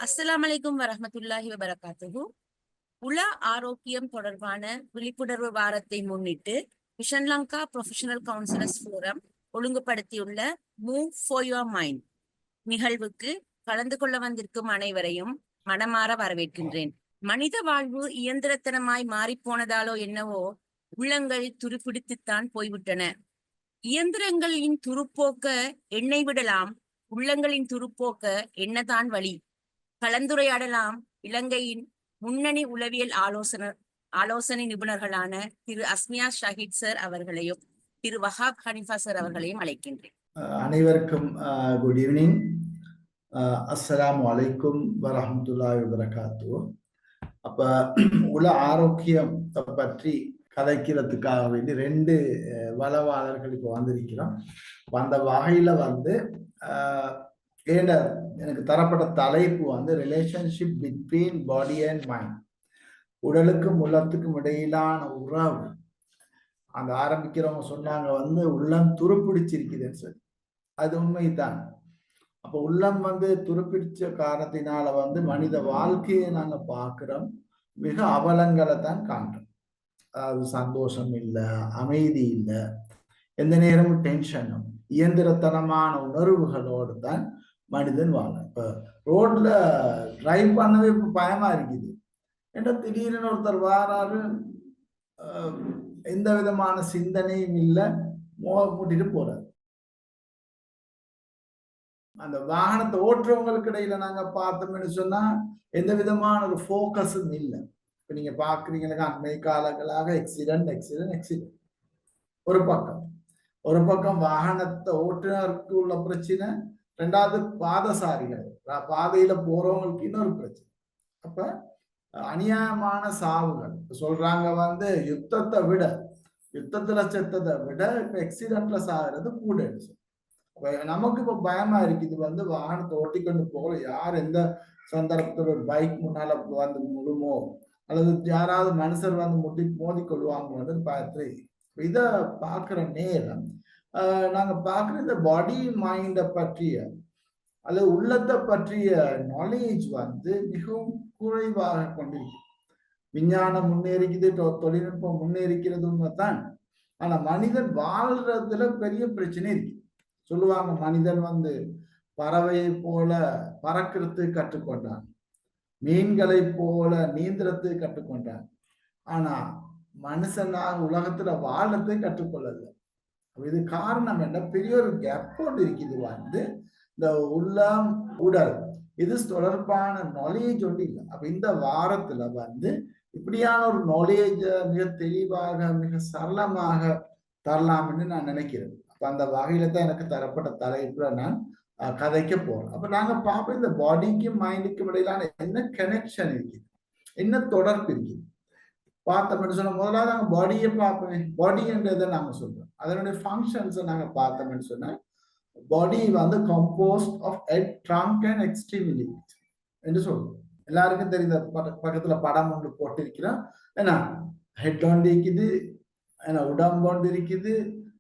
அஸ்ஸலாமு அலைக்கும் வரஹ்மத்துல்லாஹி வபரகாத்துஹு. உள ஆரோக்கியம் தொடர்பான விழிப்புணர்வு வாரத்தை முன்னிட்டு vision Lanka professional counsellors forum ஒழுங்குபடுத்தியுள்ள மூவ் ஃபார் யுவர் மைண்ட் நிகழ்வுக்கு கலந்து கொள்ள வந்திருக்கும் அனைவரையும் மனமாற வரவேற்கின்றேன். மனித வாழ்வு இயந்திரத்தனமாய் மாறிப்போனதாலோ என்னவோ உள்ளங்கள் துருப்பிடித்துத்தான் போய்விட்டன. இயந்திரங்களின் துருப்போக்க எண்ணெய் விடலாம், உள்ளங்களின் துருப்போக்க எண்ணதான் வழி. கலந்துரையாடலாம் இலங்கையின் முன்னணி உளவியல் ஆலோசனை நிபுணர்களான திரு அஸ்மியா ஷஹீத் சார் அவர்களையும் திரு வஹாப் ஹனிஃபா சார் அவர்களையும் அழைக்கின்றேன். அனைவருக்கும் குட் ஈவினிங். அஸ்ஸலாமு அலைக்கும் வரஹ்மத்துல்லாஹி வபரகாத்து. அப்ப உள ஆரோக்கியம் பற்றி கதைக்கிறதுக்காக வேண்டி ரெண்டு வளவாளர்கள் இப்போ வந்திருக்கிறோம். அந்த வகையில எனக்கு தரப்பட்ட தலைப்பு relationship between body and mind, உடலுக்கும் உள்ளத்துக்கும் இடையிலான உறவு. அந்த ஆரம்பிக்கிறவங்க சொன்னாங்க உள்ளம் துருப்பிடிச்சிருக்குதுன்னு சொல்லி. அது உண்மைதான். அப்ப உள்ளம் துருப்பிடிச்ச காரணத்தினால மனித வாழ்க்கையை நாங்க பார்க்கிறோம், மிக அவலங்களை தான் காண்றோம். அதாவது சந்தோஷம் இல்லை, அமைதி இல்லை, எந்த நேரமும் டென்ஷனும் இயந்திரத்தனமான உணர்வுகளோடு தான் மனிதன் வாழ. இப்ப ரோட்ல டிரைவ் பண்ணவே இப்ப பயமா இருக்குது. ஏன்னா திடீர்னு ஒருத்தர் வாராரு, எந்த விதமான சிந்தனையும் இல்லை, மூட்டிட்டு போறாரு. அந்த வாகனத்தை ஓட்டுறவங்களுக்கு இடையில நாங்க பார்த்தோம்னு சொன்னா எந்த விதமான ஒரு போக்கஸும் இல்லை. இப்ப நீங்க பாக்குறீங்களா, அண்மை காலங்களாக எக்ஸிடென்ட் ஒரு பக்கம் வாகனத்தை ஓட்டுநருக்கு உள்ள பிரச்சனை, ரெண்டாவது பாதசாரிகள் பாதையில போறவங்களுக்கு இன்னொரு பிரச்சனை. அப்ப அநியாயமான சாவுகள் சொல்றாங்க, யுத்தத்துல செத்ததை விட இப்ப எக்ஸிடென்ட்ல சாகிறது கூட. நமக்கு இப்ப பயமா இருக்குது, வாகனத்தை ஓட்டிக்கொண்டு போகல, யார் எந்த சந்தர்ப்பத்தில் ஒரு பைக் முன்னால முழுமோ அல்லது யாராவது மனுஷர் மோதி கொள்வாங்க பார்த்து. இத பாக்குற நேரம் நாங்க பாக்குற இந்த பாடி மைண்ட பற்றிய அல்லது உள்ளத்தை பற்றிய நாலேஜ் மிகவும் குறைவாக கொண்டிருக்கு. விஞ்ஞானம் முன்னேறிக்குது, தொழில்நுட்பம் முன்னேறிக்கிறது உண்மைதான். ஆனா மனிதன் வாழ்றதுல பெரிய பிரச்சனை இருக்கு. சொல்லுவாங்க, மனிதன் பறவையை போல பறக்கிறது கற்றுக்கொண்டான், மீன்களை போல நீந்திரத்தை கற்றுக்கொண்டான். ஆனா மனுஷனாக உலகத்துல வாழத்தை கற்றுக்கொள்ளல. இது காரணம் என்ன? பெரிய ஒரு கேப் இருக்குது. இந்த உள்ளம் உடல் இது தொடர்பான நாலேஜ் ஒன்று இல்லை. அப்ப இந்த வாரத்துல இப்படியான ஒரு நாலேஜ மிக தெளிவாக மிக சரளமாக தரலாம்னு நான் நினைக்கிறேன். அப்ப அந்த வகையில தான் எனக்கு தரப்பட்ட தலைப்புல நான் கதைக்க போறேன். அப்ப நாங்க பார்ப்போம், இந்த பாடிக்கும் மைண்டுக்கும் இடையிலான என்ன கனெக்ஷன் இருக்குது, என்ன தொடர்பு இருக்குது பார்த்தோம்னு சொன்ன. முதலாவது நாங்க பாடியை பார்ப்போம். பாடின்றதை நாங்க சொல்றோம், அதனுடைய ஃபங்க்ஷன்ஸை நாங்க பார்த்தோம்னு சொன்னா, body composed of head, trunk and extremity என்று சொல்றோம். எல்லாருக்கும் தெரிந்த பக்கத்துல படம் ஒன்று போட்டிருக்கிறோம். ஏன்னா ஹெட் ஒன்று இருக்குது, ஏன்னா உடம்பு ஒன்று இருக்குது,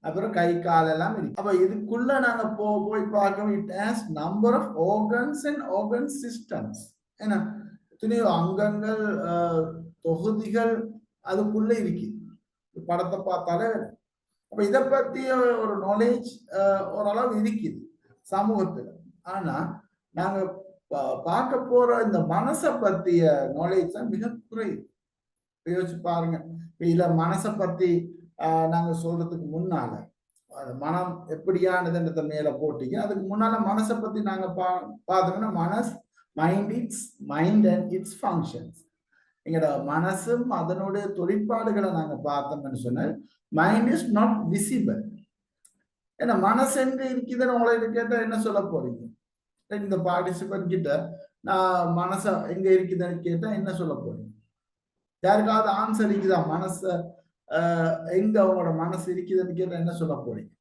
அப்புறம் கை கால் எல்லாம் இருக்கு. அப்ப இதுக்குள்ள நாங்க போய் பார்க்கணும். It has number of organs and organ systems. ஏன்னா எத்தனையோ அங்கங்கள், தொகுதிகள் அதுக்குள்ள இருக்கு. படத்தை பார்த்தாலே. அப்ப இதை பத்தி ஒரு நாலேஜ் ஓரளவு இருக்குது சமூகத்துல. ஆனா நாங்க பார்க்க போற இந்த மனசை பத்திய நாலேஜ் தான் மிக குறைவு. யோசிச்சு பாருங்க. இல்ல மனசை பத்தி நாங்க சொல்றதுக்கு முன்னால மனம் எப்படியானதுன்றத மேல போட்டீங்க. அதுக்கு முன்னால மனசை பத்தி நாங்க பார்த்தோம்னா, மைண்ட் அண்ட் இட்ஸ் ஃபங்க்ஷன்ஸ். எங்களோட மனசும் அதனுடைய தொழிற்பாடுகளை நாங்க பார்த்தோம்னு சொன்னால், மைண்ட் இஸ் நாட் விசிபிள். ஏன்னா மனசு எங்க இருக்குதுன்னு உங்களை கேட்டா என்ன சொல்ல போறீங்க? இந்த பார்ட்டிசிபென்ட் கிட்ட நான் மனச எங்க இருக்குதுன்னு கேட்டா என்ன சொல்ல போறீங்க? யாருக்காவது ஆன்சர் இருக்குதா? மனச எங்க அவங்களோட மனசு இருக்குதுன்னு கேட்டா என்ன சொல்ல போறீங்க?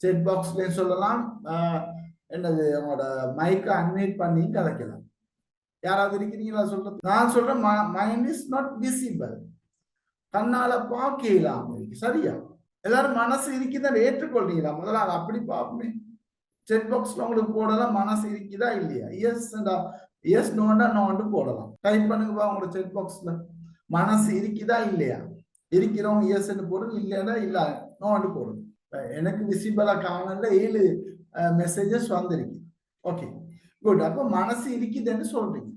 செட் பாக்ஸ்லயும் சொல்லலாம், என்னது அவங்களோட மைக்கை அன்மியூட் பண்ணி கதைக்கலாம். யாராவது இருக்கிறீங்களா சொல்றது? நான் சொல்றேன், மைண்ட் இஸ் நாட் விசிபிள். கண்ணால பார்க்கலாம் இருக்கு. சரியா? எல்லாரும் மனசு இருக்குதான் ஏற்றுக்கொள்றீங்களா? முதல்ல அப்படி பார்ப்போமே. செட் பாக்ஸ்ல உங்களுக்கு போடலாம், மனசு இருக்குதா இல்லையா? எஸ் நோண்டா நோண்டு போடலாம். டைப் பண்ணுங்கப்பா உங்களோட செக் பாக்ஸ்ல. மனசு இருக்குதா இல்லையா? இருக்கிறவங்க எஸ்ன்னு போடுங்க, இல்லைன்னா இல்ல நோண்டு போடுங்க. எனக்கு விசிபிளா காணல 7 மெசேஜஸ் வந்திருக்கு. Okay good. அப்ப மனசு இருக்குதுன்னு சொல்றீங்க.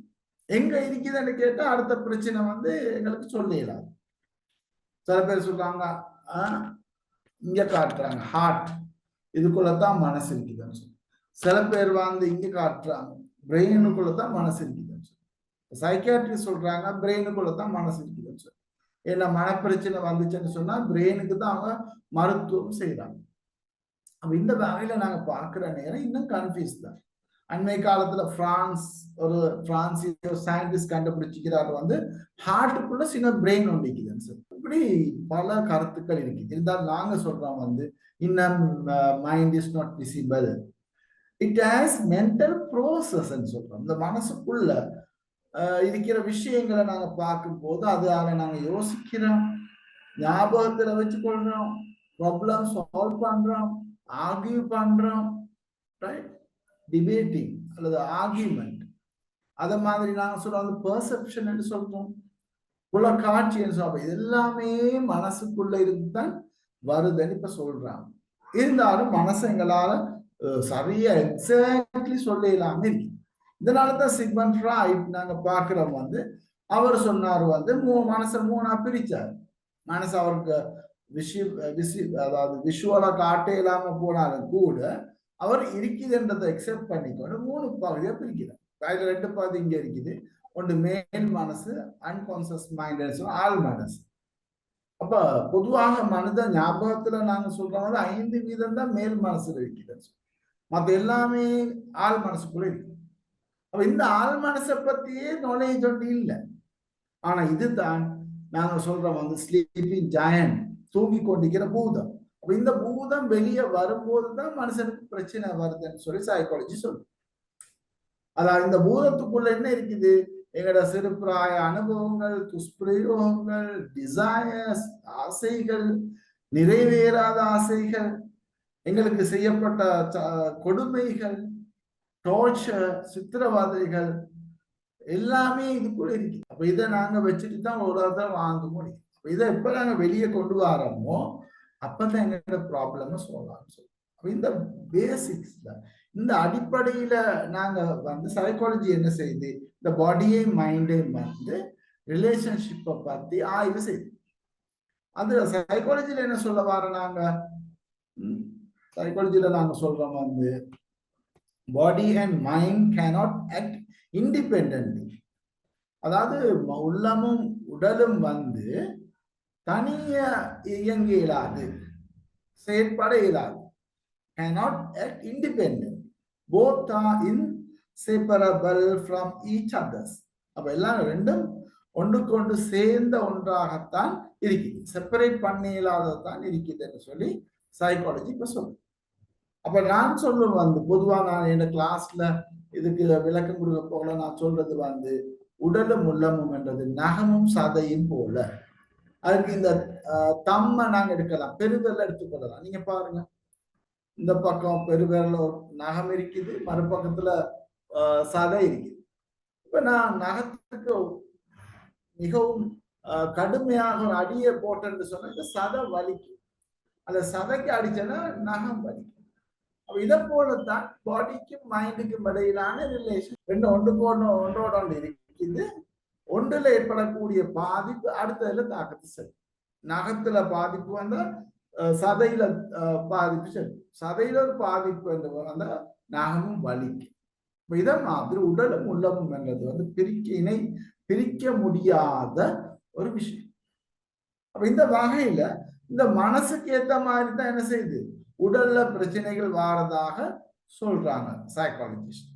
எங்க இருக்குதுன்னு கேட்டா அடுத்த பிரச்சனை வந்து எங்களுக்கு சொல்லலாம். சில பேர் சொல்றாங்க இங்க காட்டுறாங்க ஹார்ட், இதுக்குள்ளதான் மனசு இருக்குதுன்னு சொல்லி. சில பேர் வந்து இங்க காட்டுறாங்க பிரெயினுக்குள்ளதான் மனசு இருக்குதுன்னு சொல்லி. சைக்கியாட்ரி சொல்றாங்க பிரெயினுக்குள்ளதான் மனசு இருக்குதுன்னு சொல்லி. ஏன்னா மனப்பிரச்சனை வந்துச்சுன்னு சொன்னா பிரெயினுக்கு தான் அவங்க மருத்துவம் செய்யறாங்க. அப்ப இந்த வகையில நாங்க பாக்குற நேரம் இன்னும் கன்ஃபியூஸ் தான். அண்மை காலத்துல ஒரு பிரான்சியோ சயின்டிஸ்ட் கண்டுபிடிச்சிக்கிறாரு வந்து ஹார்ட்டுக்குள்ள சின்ன பிரெயின் ஒன்றிக்குதுன்னு சொல்லி. இப்படி பல கருத்துக்கள் இருக்கு. இருந்தாலும் நாங்க சொல்றோம் வந்து இன்னும் mind is not visible, it has mental process சொல்றோம். இந்த மனசுக்குள்ள இருக்கிற விஷயங்களை நாங்க பார்க்கும் போது அதால நாங்க யோசிக்கிறோம், ஞாபகத்துல வச்சுக்கொள்றோம், ப்ராப்ளம் சால்வ் பண்றோம், ஆர்கியூ பண்றோம், ரைட், டிபேட்டிங் அல்லது ஆர்கியூமெண்ட். அத மாதிரி நாங்க சொல்றோம் பெர்செப்ஷன் சொல்றோம், புலக்காட்சி சொல்றோம். இது எல்லாமே மனசுக்குள்ள இருந்துதான் வருதுன்னு இப்ப சொல்றாங்க. இருந்தாலும் மனசு எங்களால சரியா எக்ஸாக்ட்லி சொல்லலாம இருக்கு. இதனாலதான் சிக்மண்ட் ஃப்ராய்ட் நாங்க பாக்குறோம் வந்து அவர் சொன்னார் வந்து மனசை 3ஆ பிரிச்சார். மனசு அவருக்கு அதாவது விஷுவலா காட்ட இல்லாம போனாலும் கூட அவர் இருக்குதுன்றதை எக்ஸெப்ட் பண்ணிக்கொண்டு 3 பகுதியா பிரிக்கிறார். அதுல 2 பகுதி இங்க இருக்குது. ஒன்று மேல் மனசு, அன்கான்சியஸ் மைண்ட், ஆள் மனசு. அப்ப பொதுவாக மனித ஞாபகத்துல நாங்க சொல்றோம் 5% தான் மேல் மனசுல இருக்குது. மற்ற எல்லாமே ஆள் மனசுக்குள்ள இருக்கு. அப்ப இந்த ஆள் மனசை பத்தியே நாலேஜ் ஒன்று இல்லை. ஆனா இதுதான் நாங்க சொல்றோம் வந்து ஸ்லீப்பிங் ஜாயன்ட், தூங்கி கொண்டிருக்கிற பூதம். அப்ப இந்த பூதம் வெளியே வரும்போதுதான் மனுஷனுக்கு பிரச்சனை வருதுன்னு சொல்லி சைக்காலஜி சொல்லுது. அதாவது இந்த பூதத்துக்குள்ள என்ன இருக்குது? எங்களோட சிறுபிராய அனுபவங்கள், துஷ்பிரயோகங்கள், டிசையர்ஸ், ஆசைகள், நிறைவேறாத ஆசைகள், எங்களுக்கு செய்யப்பட்ட கொடுமைகள், டார்ச்சர், சித்திரவதைகள் எல்லாமே இதுக்குள்ள இருக்கு. அப்ப இதை நாங்க வச்சுட்டு தான் ஒரு இடத்துல வாங்க முடியும். இதை எப்ப நாங்க வெளியே கொண்டு வரோமோ அப்பதான் எங்களோட ப்ராப்ளம் சொல்லலாம். இந்த பேசிக்ஸ்ல இந்த அடிப்படையில நாங்க வந்து சைக்காலஜி என்ன செய்யுது, இந்த பாடியையும் மைண்டையும் வந்து ரிலேஷன்ஷிப்பை பத்தி ஆய்வு செய்யுது. அது சைக்காலஜில என்ன சொல்ல வர நாங்க சைக்காலஜில நாங்க சொல்றோம் வந்து body and mind cannot act independently. அதாவது உள்ளமும் உடலும் வந்து தனியா இயங்க இயலாது, செயற்பட இயலாது. cannot act independent, both are inseparable from each others. அப்ப எல்லாம் ரெண்டும் ஒன்றுக்கு ஒன்று சேர்ந்த ஒன்றாகத்தான் இருக்குது, செப்பரேட் பண்ண இயலாததான் இருக்குதுன்னு சொல்லி சைக்காலஜி இப்ப சொல்லுது. அப்ப நான் சொல்றது வந்து பொதுவா நான் என் கிளாஸ்ல இதுக்கு விளக்கம் கொடுக்க போல நான் சொல்றது வந்து உடலும் உள்ளமும் என்றது நகமும் சதையும் போல. அதுக்கு இந்த தம்மை நாங்க எடுக்கலாம், பெருவிரல எடுத்துக்கொள்ளலாம். நீங்க பாருங்க, இந்த பக்கம் பெருவிரல நகம் இருக்குது, மறுபக்கத்துல சதை இருக்குது. இப்ப நான் நகத்துக்கு மிகவும் கடுமையாக ஒரு அடியை போட்டேன்னு சொன்னா இந்த சதை வலிக்கும். அந்த சதைக்கு அடிச்சேன்னா நகம் வலிக்கும். இதை போலத்தான் பாடிக்கும் மைண்டுக்கும் இடையிலான ரிலேஷன். ரெண்டு ஒன்றோட ஒன்று இருக்குது. ஒன்றுல ஏற்படக்கூடிய பாதிப்பு அடுத்ததுல தாக்கத்தை செல்லும். நகத்துல பாதிப்பு வந்தா சதையில பாதிப்பு செல்லும். சதையில ஒரு பாதிப்பு என்று வந்தா நகமும் வலிக்கும். இதை மாதிரி உடலும் உள்ளமும் என்றது வந்து பிரிக்க முடியாத ஒரு விஷயம். அப்ப இந்த வகையில இந்த மனசுக்கு ஏத்த மாதிரி தான் என்ன செய்யுது, உடல்ல பிரச்சனைகள் வாரதாக சொல்றாங்க சைக்காலஜிஸ்ட்.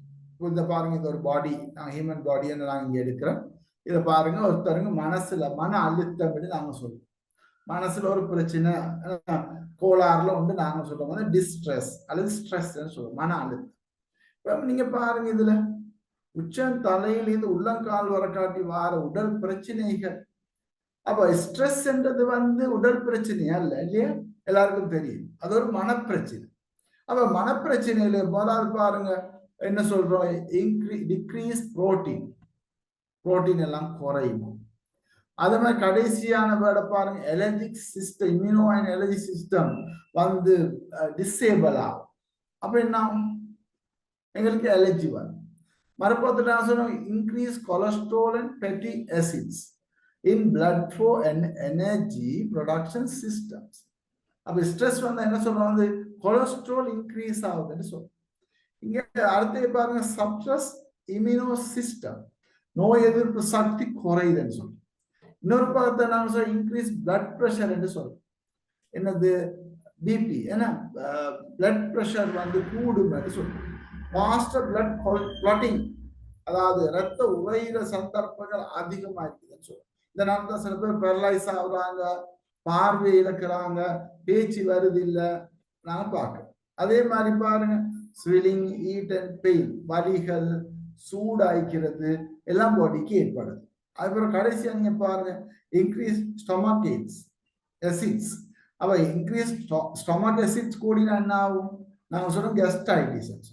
இந்த பாருங்க, இது ஒரு பாடி, ஹியூமன் பாடி நாங்க இங்க எடுக்கிறோம். இதை பாருங்க, ஒருத்தருங்க மனசுல மன அழுத்தம் நாங்க சொல்றோம். மனசுல ஒரு பிரச்சனை கோளாறுல வந்து நாங்க சொல்றோம் வந்து டிஸ்ட்ரெஸ் அல்லது ஸ்ட்ரெஸ் சொல்றோம், மன அழுத்தம். இப்ப நீங்க பாருங்க, இதுல உச்சம் தலையிலிருந்து உள்ளங்கால் வர காட்டி வார உடல் பிரச்சனைகள். அப்ப ஸ்ட்ரெஸ் என்றது வந்து உடல் பிரச்சனையா இல்ல இல்லையா, எல்லாருக்கும் தெரியும், அது ஒரு மனப்பிரச்சனை. அப்ப மனப்பிரச்சனையில முதலாவது பாருங்க, என்ன சொல்றோம், டிக்ரீஸ் புரோட்டீன் எல்லாம் குறையும். அதே மாதிரி கடைசியான வேர்டை பாருங்க, ellagic system, immuno and ellagic system வந்து டிசேபிள் ஆகும். அப்ப என்ன ஆகும், எங்களுக்கு அலர்ஜி வரும். மறுபுறத்துல நான் சொன்னோம், increase cholesterol and fatty acids in blood flow and energy production systems. அப்ப ஸ்ட்ரெஸ் வந்து என்ன சொல்றோம், வந்து கொலஸ்ட்ரால் இன்க்ரீஸ் ஆகுதுன்னு சொல்றோம். இங்க அடுத்து பாருங்க, சப்ரஸ் இம்யூனோ சிஸ்டம், நோய் எதிர்ப்பு சக்தி குறையுதுன்னு சொல்றோம். இன்னொரு பக்கத்தை நாங்க சொல்ல இன்க்ரீஸ் பிளட் ப்ரெஷர் என்று சொல்றோம். என்னது, பிபி, ஏன்னா பிளட் ப்ரெஷர் வந்து கூடும் என்று சொல்றோம். மாஸ்டர் பிளட் கிளாட்டிங், அதாவது ரத்த உறையிற சந்தர்ப்பங்கள் அதிகமா இருக்குதுன்னு சொல்றோம். இந்த நேரத்தில் சில பேர் பெரலைஸ் ஆகுறாங்க, பார்வை இழக்கிறாங்க, பேச்சு வருது இல்லை, நான் பார்க்கிறேன். அதே மாதிரி பாருங்க, ஸ்வில்லிங், ஈட் அண்ட் பெயின், வலிகள், சூடாய்க்கிறது எல்லாம் பாடிக்கு ஏற்படுது. அதுக்கப்புறம் கடைசியா நீங்க பாருங்க, இன்க்ரீஸ் ஸ்டொமக் எசிட்ஸ். அப்ப இன்க்ரீஸ் ஸ்டொமக் எசிட்ஸ் கூடினா என்ன ஆகும், நாங்க சொல்றோம் கெஸ்டைட்டிஸ்.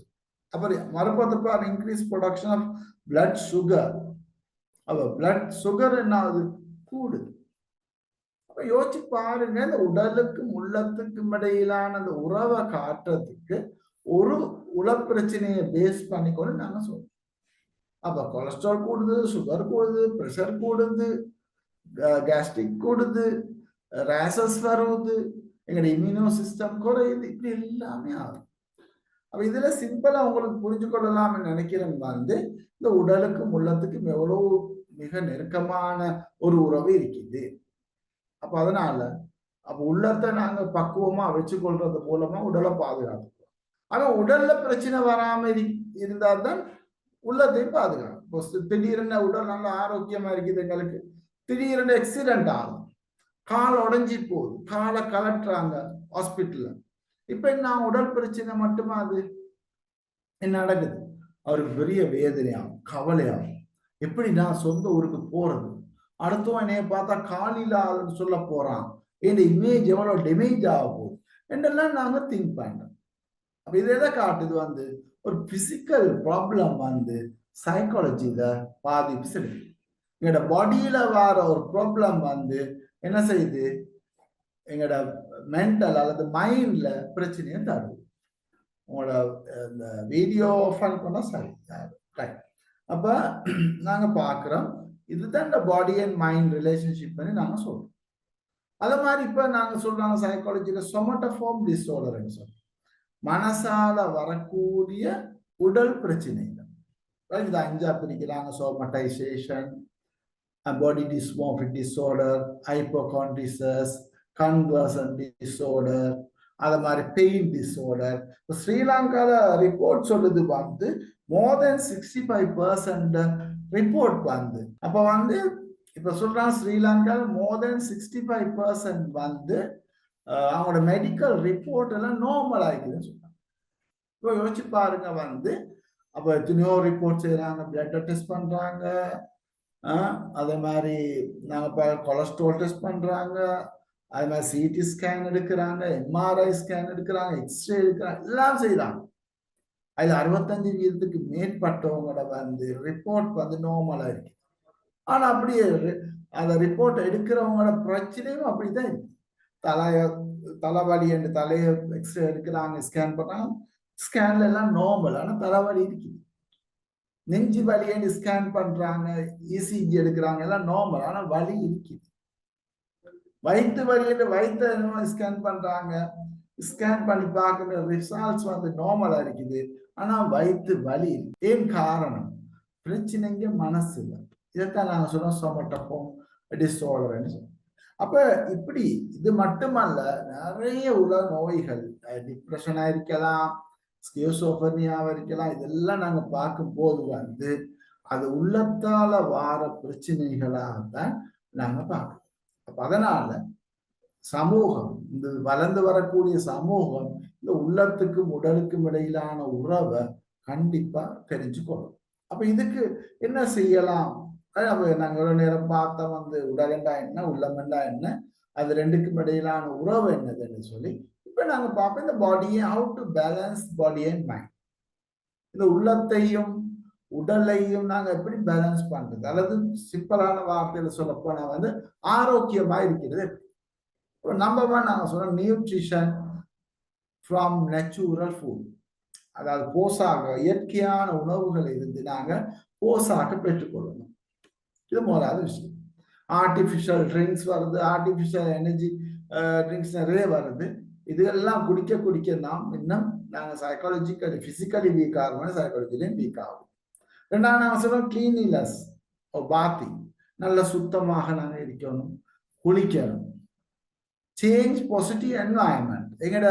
அப்புறம் மறுபுறத்தை பாருங்க, increase production of blood sugar. அப்ப பிளட் சுகர் என்ன ஆகுது, கூடுது. அப்ப யோசிச்சு பாருங்க, இந்த உடலுக்கும் உள்ளத்துக்கும் இடையிலான அந்த உறவை காட்டுறதுக்கு ஒரு உளப்பிரச்சனையை பேஸ் பண்ணிக்கொண்டு நாங்க சொல்றோம். அப்ப கொலஸ்ட்ரால் கூடுது, சுகர் கூடுது, பிரஷர் கூடுது, கேஸ்ட்ரிக் கூடுது, ரேசஸ் வருது, எங்களோட இம்யூனோ சிஸ்டம் குறையுது, இப்படி எல்லாமே ஆகும். அப்ப இதுல சிம்பிளா உங்களுக்கு புரிஞ்சு கொள்ளலாம்னு நினைக்கிறேன், வந்து இந்த உடலுக்கும் உள்ளத்துக்கும் எவ்வளவு மிக நெருக்கமான ஒரு உறவு இருக்குது. அப்ப அதனால அப்ப உள்ளத்தை நாங்க பக்குவமா வச்சு கொள்றது மூலமா உடலை பாதுகாத்துக்கிறோம். ஆனா உடல்ல பிரச்சனை வராம இருந்தால்தான் உள்ளத்தையும் பாதுகாக்கும். திடீர்னு உடல் நல்லா ஆரோக்கியமா இருக்குது, எங்களுக்கு திடீர்னு ஆக்சிடென்ட் ஆகும், கால் உடைஞ்சி போகுது, காலை கலட்டுறாங்க ஹாஸ்பிட்டல்ல. இப்ப என்ன, உடல் பிரச்சனை மட்டுமா, அது என்ன நடக்குது, அவருக்கு பெரிய வேதனையாகும், கவலையாகும். எப்படி நான் சொந்த ஊருக்கு போறது, அடுத்தவன் என்னைய பார்த்தா காலில் சொல்ல போறான், என் இமேஜ் எவ்வளவு டேமேஜ் ஆக போகுது என்றெல்லாம் நாங்க திங்க் பண்றோம். அப்ப இது எதை காட்டுது, வந்து ஒரு பிசிக்கல் ப்ராப்ளம் வந்து சைக்காலஜில பாதிப்பு செலுத்து. எங்களோட பாடியில வர ஒரு ப்ராப்ளம் வந்து என்ன செய்யுது, எங்களோட மென்டல் அல்லது மைண்ட்ல பிரச்சனையை தருது. உங்களோட இந்த வீடியோ ஆஃப் பண்ணா சரி. அப்ப நாங்க பாக்குறோம், இதுதான் இந்த பாடி அண்ட் மைண்ட் ரிலேஷன்ஷிப் பண்ணி நாங்க சொல்றோம். அதே மாதிரி இப்ப நாங்க சொல்றாங்க சைக்காலஜில சொமட்டோஃபார்ம் டிஸார்டர்னு சொல்றோம், மனசால வரக்கூடிய உடல் பிரச்சனைகள். இது 5ஆ பிரிக்கிறாங்க, சோமடைசேஷன், பாடி டிஸ்மோர்பிக் டிஸார்டர், ஹைப்போகாண்ட்ரிசஸ், கன்வர்சன் டிஸார்டர், அது மாதிரி பெயின் டிஸார்டர். ஸ்ரீலங்கால ரிப்போர்ட் சொல்லுது வந்து மோர் தென் 65% ரிப்போர்ட் வந்து. அப்ப வந்து இப்ப சொல்றாங்க ஸ்ரீலங்கால மோர் தென் 65% வந்து அவங்களோட மெடிக்கல் ரிப்போர்ட் எல்லாம் நார்மல் ஆகிக்குதுன்னு சொல்றாங்க. இப்போ யோசிச்சு பாருங்க, வந்து அப்ப எத்தனையோ ரிப்போர்ட் செய்யறாங்க, பிளட் டெஸ்ட் பண்றாங்க, அதே மாதிரி நாங்க கொலஸ்ட்ரால் டெஸ்ட் பண்றாங்க, அது மாதிரி சிடி ஸ்கேன் எடுக்கிறாங்க, எம்ஆர்ஐ ஸ்கேன் எடுக்கிறாங்க, எக்ஸ்ரே எடுக்கிறாங்க, எல்லாம் செய்யறாங்க. அதுல 65% மேற்பட்டவங்களோட வந்து ரிப்போர்ட் வந்து நார்மலா இருக்கு. ஆனா அப்படியே அந்த ரிப்போர்ட் எடுக்கிறவங்களோட பிரச்சனையும் அப்படிதான் இருக்கு. தலைவலி என்று தலையை எக்ஸ்ரே எடுக்கிறாங்க, ஸ்கேன் பண்றாங்க, ஸ்கேன்ல எல்லாம் நார்மல், ஆனா தலைவலி இருக்குது. நெஞ்சு வலின்னு ஸ்கேன் பண்றாங்க, இசிஜி எடுக்கிறாங்க, எல்லாம் நார்மல், ஆனா வலி இருக்குது. வயிற்று வலின்னு வயிற்று ஸ்கேன் பண்றாங்க, ஸ்கேன் பண்ணி பார்க்குற ரிசல்ட்ஸ் வந்து நார்மலா இருக்குது, ஆனா வயிற்று வலி. ஏன் காரணம், பிரச்சனைங்க மனசுல. இதைத்தான் நாங்க சொல்றோம் சொமட்டோஃபார்ம் டிஸார்டர்னு சொல்றோம். அப்ப இப்படி இது மட்டுமல்ல, நிறைய உல நோய்கள், டிப்ரெஷனா இருக்கலாம், ஸ்கிசோஃப்ரெனியாவா இருக்கலாம், இதெல்லாம் நாங்க பார்க்கும் போது வந்து அது உள்ளத்தால வார பிரச்சனைகளாகத்தான் நாங்க பார்க்கணும். அப்ப அதனால சமூகம், இந்த வளர்ந்து வரக்கூடிய சமூகம் இந்த உள்ளத்துக்கும் உடலுக்கும் இடையிலான உறவை கண்டிப்பா தெரிஞ்சுக்கணும். அப்ப இதுக்கு என்ன செய்யலாம், நாங்க எவ்வளவு நேரம் பார்த்தா வந்து உடலண்டா என்ன, உள்ளமெண்டா என்ன, அது ரெண்டுக்கும் இடையிலான உறவு என்னதுன்னு சொல்லி இப்ப நாங்க பார்ப்போம், இந்த பாடியை how to balance body and mind. இந்த உள்ளத்தையும் உடலையும் நாங்க எப்படி பேலன்ஸ் பண்றது, அல்லது சிம்பிளான வார்த்தையில சொல்ல போனா வந்து ஆரோக்கியமா இருக்கிறது. நம்பர் ஒன் நாங்க சொல்றோம் நியூட்ரிஷன் ஃப்ரம் நேச்சுரல் ஃபுட், அதாவது போசாக இயற்கையான உணவுகள் இருந்து நாங்க போசாக பெற்றுக்கொள்ளணும். இது முதலாவது விஷயம். ஆர்டிபிஷியல் ட்ரிங்க்ஸ் வருது, ஆர்டிபிஷியல் எனர்ஜி ட்ரிங்க்ஸ் நிறைய வருது. இதெல்லாம் குடிக்க குடிக்க நாம் இன்னும் நாங்கள் சைக்காலஜிக்கலி பிசிக்கலி வீக் ஆகணும், சைக்காலஜிலையும் வீக் ஆகும். ரெண்டாவது நாங்கள் சொல்றோம் கிளீனினஸ், பாத்திங், நல்ல சுத்தமாக நாங்கள் இருக்கணும், குளிக்கணும். சேஞ்ச் பாசிட்டிவ் என்வாயன்மெண்ட், எங்கட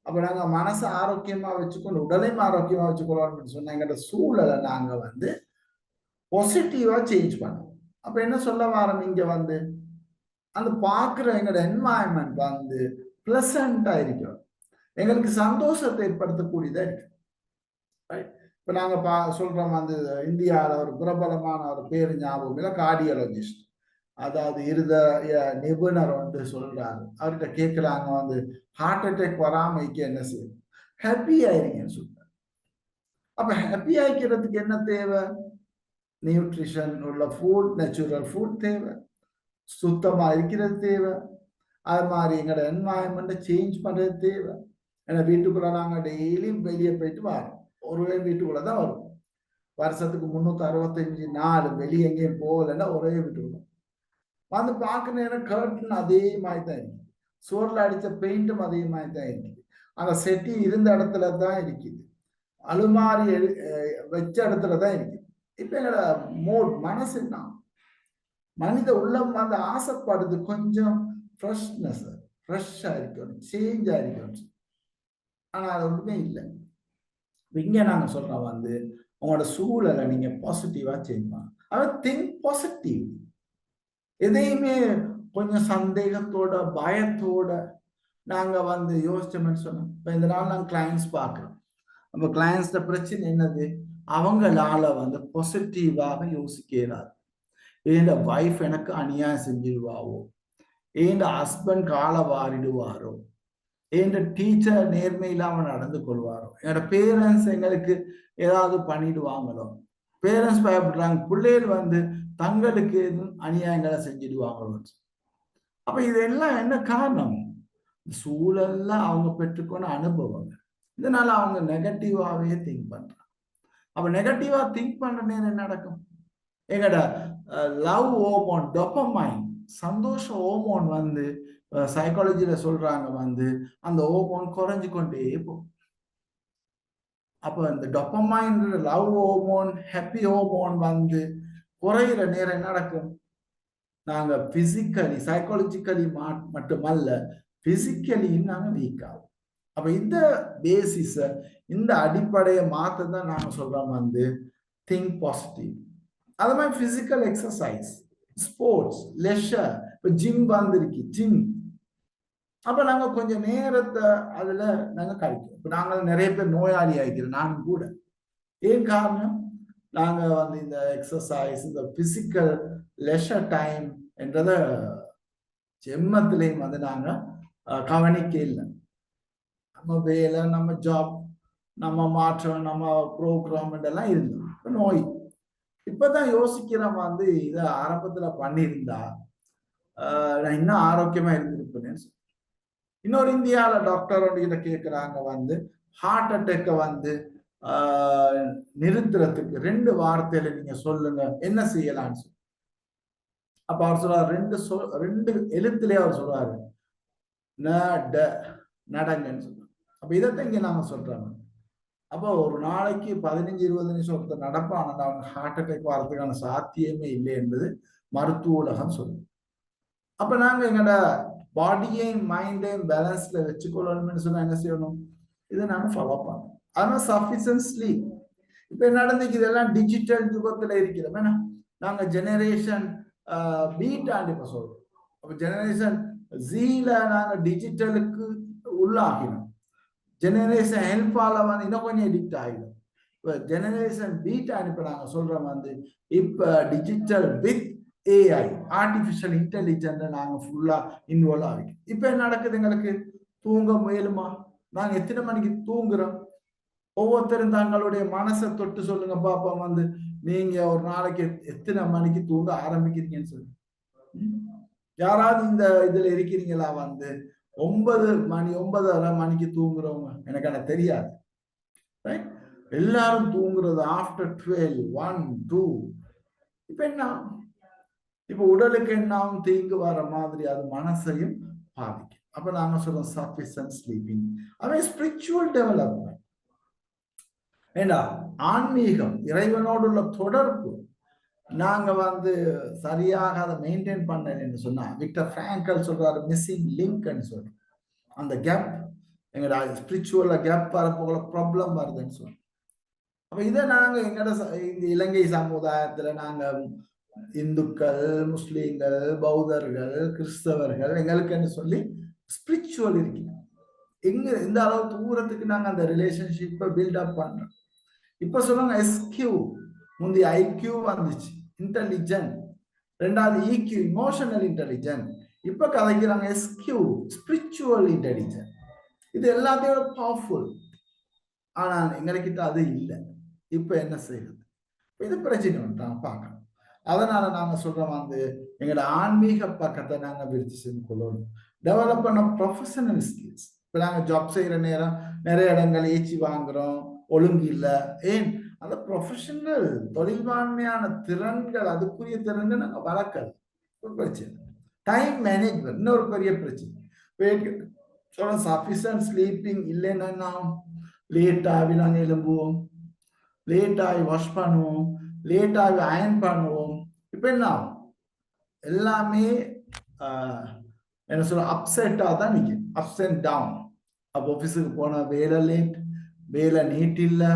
அப்ப நாங்க மனசை ஆரோக்கியமா வச்சுக்கணும், உடலையும் ஆரோக்கியமா வச்சுக்கணும்னு சொன்னா எங்கட சூழலை நாங்க வந்து பாசிட்டிவா சேஞ்ச் பண்ணுவோம். அப்ப என்ன சொல்ல வரோம், இங்க வந்து அந்த பார்க்குற எங்களோட என்வாயன்மெண்ட் வந்து பிளசண்டா இருக்கும், எங்களுக்கு சந்தோஷத்தை ஏற்படுத்தக்கூடியதா இருக்கு. இப்ப நாங்க சொல்றோம் வந்து இந்தியாவில் ஒரு பிரபலமான ஒரு பேரு ஞாபகம் இல்லை, கார்டியாலஜிஸ்ட், அதாவது இருதய நிபுணர் வந்து சொல்றாரு. அவர்கிட்ட கேட்கிறாங்க வந்து ஹார்ட் அட்டாக் வராமைக்கு என்ன செய்யும், ஹாப்பி ஆயிருங்கன்னு சொல்றாரு. அப்ப ஹாப்பி ஆயிக்கிறதுக்கு என்ன தேவை, நியூட்ரிஷன் உள்ள ஃபுட், நேச்சுரல் ஃபுட் தேவை, சுத்தமா இருக்கிறது தேவை, அது மாதிரி எங்களோட என்வாயன்மெண்ட்டை சேஞ்ச் பண்றது தேவை. ஏன்னா வீட்டுக்குள்ள நாங்க டெய்லியும் வெளியே போயிட்டு வரோம், ஒரே வீட்டுக்குள்ளதான் வரும், வருஷத்துக்கு 365 நாள் வெளியே எங்கேயும் போகலைன்னா ஒரே வீட்டுக்குள்ள வந்து பார்க்க நேரம் கர்டன் அதே மாதிரி தான் இருக்கு, சோர்ல அடிச்ச பெயிண்ட்டும் அதே மாதிரி தான் இருக்குது, அந்த செட்டி இருந்த இடத்துல தான் இருக்குது, அலுமாரி வச்ச இடத்துல தான் இருக்குது. இப்ப எங்களோட மோட் மனசு என்ன, மனித உள்ளம் வந்து ஆசைப்படுது கொஞ்சம் ஃப்ரெஷ்னஸ், ஃப்ரெஷ்ஷா இருக்கணும், சேஞ்ச் ஆயிருக்கணும். ஆனா அது ஒன்றுமே இல்லை. இங்க நாங்க சொல்றோம் வந்து உங்களோட சூழலை நீங்க பாசிட்டிவா சேஞ்ச் பண்ணலாம். அதாவது திங்க் பாசிட்டிவ். எதையுமே கொஞ்சம் சந்தேகத்தோட பயத்தோட நாங்க வந்து யோசிச்சோம்னு சொன்னோம். இப்ப இந்த நாள் நாங்க கிளைண்ட்ஸ் பார்க்கிறோம், நம்ம கிளைண்ட்ஸ்ட பிரச்சனை என்னது, அவங்களால வந்து பாசிட்டிவாக யோசிக்கிறார். என் வைஃப் எனக்கு அநியாயம் செஞ்சிருவாவோ, என் ஹஸ்பண்ட் காலை வாரிடுவாரோ, என் டீச்சர் நேர்மை இல்லாம நடந்து கொள்வாரோ, என்னோட பேரண்ட்ஸ் எங்களுக்கு ஏதாவது பண்ணிடுவாங்களோ, பேரண்ட்ஸ் பயப்படுறாங்க, பிள்ளைகள் வந்து தங்களுக்கு எதுவும் அநியாயங்களை செஞ்சிடுவாங்களோ. அப்ப இதெல்லாம் என்ன காரணம், சூழல்ல அவங்க பெற்றுக்கொண்ட அனுபவங்கள். இதனால அவங்க நெகட்டிவாவே திங்க் பண்றாங்க. அப்ப நெகட்டிவா திங்க் பண்ற நேரம் என்ன நடக்கும், எங்கட லவ் ஹோமோன், டோபமைன், சந்தோஷ ஹோமோன் வந்து சைக்காலஜில சொல்றாங்க வந்து அந்த ஹோமோன் குறைஞ்சு கொண்டே போகும். அப்ப இந்த dopamine, love hormone, happy hormone வந்து குறையிற நேரம் என்ன நடக்கும், நாங்க பிசிக்கலி சைக்காலஜிக்கலி மட்டுமல்ல பிசிக்கலியும் நாங்க வீக் ஆகும். அப்ப இந்த பேசிஸ, இந்த அடிப்படையை மாத்த தான் நாங்க சொல்றோம் வந்து திங்க் பாசிட்டிவ். அது மாதிரி பிசிக்கல் எக்ஸசைஸ், ஸ்போர்ட்ஸ், லெஷர், இப்ப ஜிம் வந்திருக்கு, ஜிம். அப்ப நாங்க கொஞ்சம் நேரத்தை அதுல நாங்க கழிக்கிறோம். இப்ப நாங்க நிறைய பேர் நோயாளி ஆகிக்கிறோம், நானும் கூட. ஏன் காரணம், நாங்க வந்து இந்த எக்ஸசைஸ், இந்த பிசிக்கல் லெஷர் டைம் என்றத ஜென்மத்திலையும் வந்து நாங்க கவனிக்க இல்லை. நம்ம வேலை, நம்ம ஜாப், நம்ம மாற்றம், நம்ம ப்ரோக்ராம் எல்லாம் இருந்தோம். நோய் இப்பதான் யோசிக்கிறோம் வந்து இதை ஆரம்பத்துல பண்ணியிருந்தா நான் இன்னும் ஆரோக்கியமா இருந்திருப்பேன்னு. இன்னொரு இந்தியால டாக்டர் கிட்ட கேட்கிறாங்க வந்து ஹார்ட் அட்டாக்கை வந்து நிறுத்துறதுக்கு 2 வார்த்தையில நீங்க சொல்லுங்க, என்ன செய்யலாம்னு சொல்லி. அப்ப அவர் சொல்றாரு, 2 எழுத்துலயே அவர் சொல்றாரு, நடங்கன்னு சொல்றாரு. அப்ப இதைத்தான் இங்க நாங்க சொல்றோம். அப்போ ஒரு நாளைக்கு 15-20 நிமிஷம் ஒருத்தர் நடப்பான அவங்க ஹார்ட் அட்டாக் வர்றதுக்கான சாத்தியமே இல்லை என்பது மருத்துவ உலகம் சொல்லுது. அப்ப நாங்க எங்களோட பாடியையும் மைண்டையும் பேலன்ஸ்ல வச்சுக்கொள்ளணும்னு சொன்னா என்ன செய்யணும், இதை நாங்க ஃபாலோ பண்ணணும். அதனால சஃபிஷியன்ட் ஸ்லீப். இப்ப நடந்துக்கு இதெல்லாம் டிஜிட்டல் யுகத்துல இருக்கிறோம். ஏன்னா நாங்க ஜெனரேஷன் பீட்டான்னு இப்ப சொல்றோம். அப்ப ஜெனரேஷன் ஜீல நாங்க டிஜிட்டலுக்கு உள்ளாகினோம். ஜெனரேஷன் ஹெல்ப்பால வந்து இன்னும் கொஞ்சம் எடிக்ட் ஆகிடும். இப்ப ஜெனரேஷன் பீட்டான்னு இப்ப நாங்க சொல்றோம் வந்து இப்ப digital with AI, artificial intelligence நாங்க ஃபுல்லா இன்வால்வ் ஆகிடும். இப்ப என்ன நடக்குது, எங்களுக்கு தூங்க முயலுமா, நாங்க எத்தனை மணிக்கு தூங்குறோம், ஒவ்வொருத்தரும் தங்களுடைய மனசை தொட்டு சொல்லுங்க பாப்பா. வந்து நீங்க ஒரு நாளைக்கு எத்தனை மணிக்கு தூங்க ஆரம்பிக்கிறீங்கன்னு சொல்லுங்க. யாராவது இந்த இதுல இருக்கிறீங்களா? வந்து 9 மணிக்கு தூங்குறவங்க எனக்கு தெரியாது. எல்லாரும் தூங்குறது ஆஃப்டர் 12, 1, 2. இப்ப என்ன? இப்ப உடலுக்கு என்னாவும் தீங்கு வர மாதிரி அது மனசையும் பாதிக்கும். அப்ப நாங்க சொல்றோம் சஃபிஷியன்ட் ஸ்லீப்பிங். அவன் ஸ்பிரிச்சுவல் டெவலப்மெண்ட். ஏண்டா ஆன்மீகம், இறைவனோடு உள்ள தொடர்பு நாங்க வந்து சரியாக அதை மெயின்டைன் பண்ணலன்னு சொன்னா, விக்டர் பிராங்கல் சொல்றாரு மிஸ்ஸிங் லிங்க்னு சொல்லி, அந்த கேப் எங்கட ஸ்பிரிச்சுவல்ல கேப் வரப்போல ப்ராப்ளம் வருதுன்னு சொல்லி. அப்ப இதை நாங்க எங்கட இந்த இலங்கை சமுதாயத்துல நாங்க இந்துக்கள், முஸ்லீம்கள், பௌத்தர்கள், கிறிஸ்தவர்கள் எங்களுக்குன்னு சொல்லி ஸ்பிரிச்சுவல் இருக்கு. எங்க இந்த அளவு தூரத்துக்கு நாங்க அந்த ரிலேஷன்ஷிப்பை பில்ட் அப் பண்றோம். இப்ப சொல்லுங்க எஸ்கியூ, முந்தைய ஐக்யூ வந்துச்சு, இன்டெலிஜென்ட். ரெண்டாவது இக்யூ, இமோஷனல் இன்டெலிஜென்ட். இப்ப கதைக்கிறாங்க எஸ்கியூ, ஸ்பிரிச்சுவல் இன்டெலிஜென்ட். இது எல்லாத்தையோட பவர்ஃபுல். ஆனா எங்ககிட்ட அது இல்லை. இப்ப என்ன செய்யறது? இது பிரச்சனை நாங்க பார்க்கணும். அதனால நாங்க சொல்றோம் வந்து எங்களோட ஆன்மீக பக்கத்தை நாங்க விருத்தி செஞ்சு கொள்ளணும். டெவலப் பண்ண ப்ரொஃபஷனல் ஸ்கில்ஸ். இப்ப நாங்க ஜாப் செய்யற நேரம் நிறைய இடங்கள் ஏச்சி வாங்குறோம், ஒழுங்கு இல்லை. ஏன்? அந்த ப்ரொஃபஷனல் தொழில்வாண்மையான திறன்கள், அதுக்குரிய திறன்கள் நாங்க வளர்க்கல. ஒரு பிரச்சனை. டைம் மேனேஜ்மெண்ட் இன்னொரு பெரிய பிரச்சனை. சொல்ல சஃபிஷியன்ட் ஸ்லீப்பிங் இல்லைன்னா லேட் ஆகி நாங்க எழும்புவோம், லேட் ஆகி வாஷ் பண்ணுவோம், லேட் ஆகி அயன் பண்ணுவோம். இப்ப என்ன எல்லாமே என்ன சொல்ல அப்செட்டா தான் நிற்கும், அப்ஸ் அண்ட் டவுன். அப்போ ஆஃபீஸுக்கு போன வேலை லேட், வேலை நீட் இல்லை,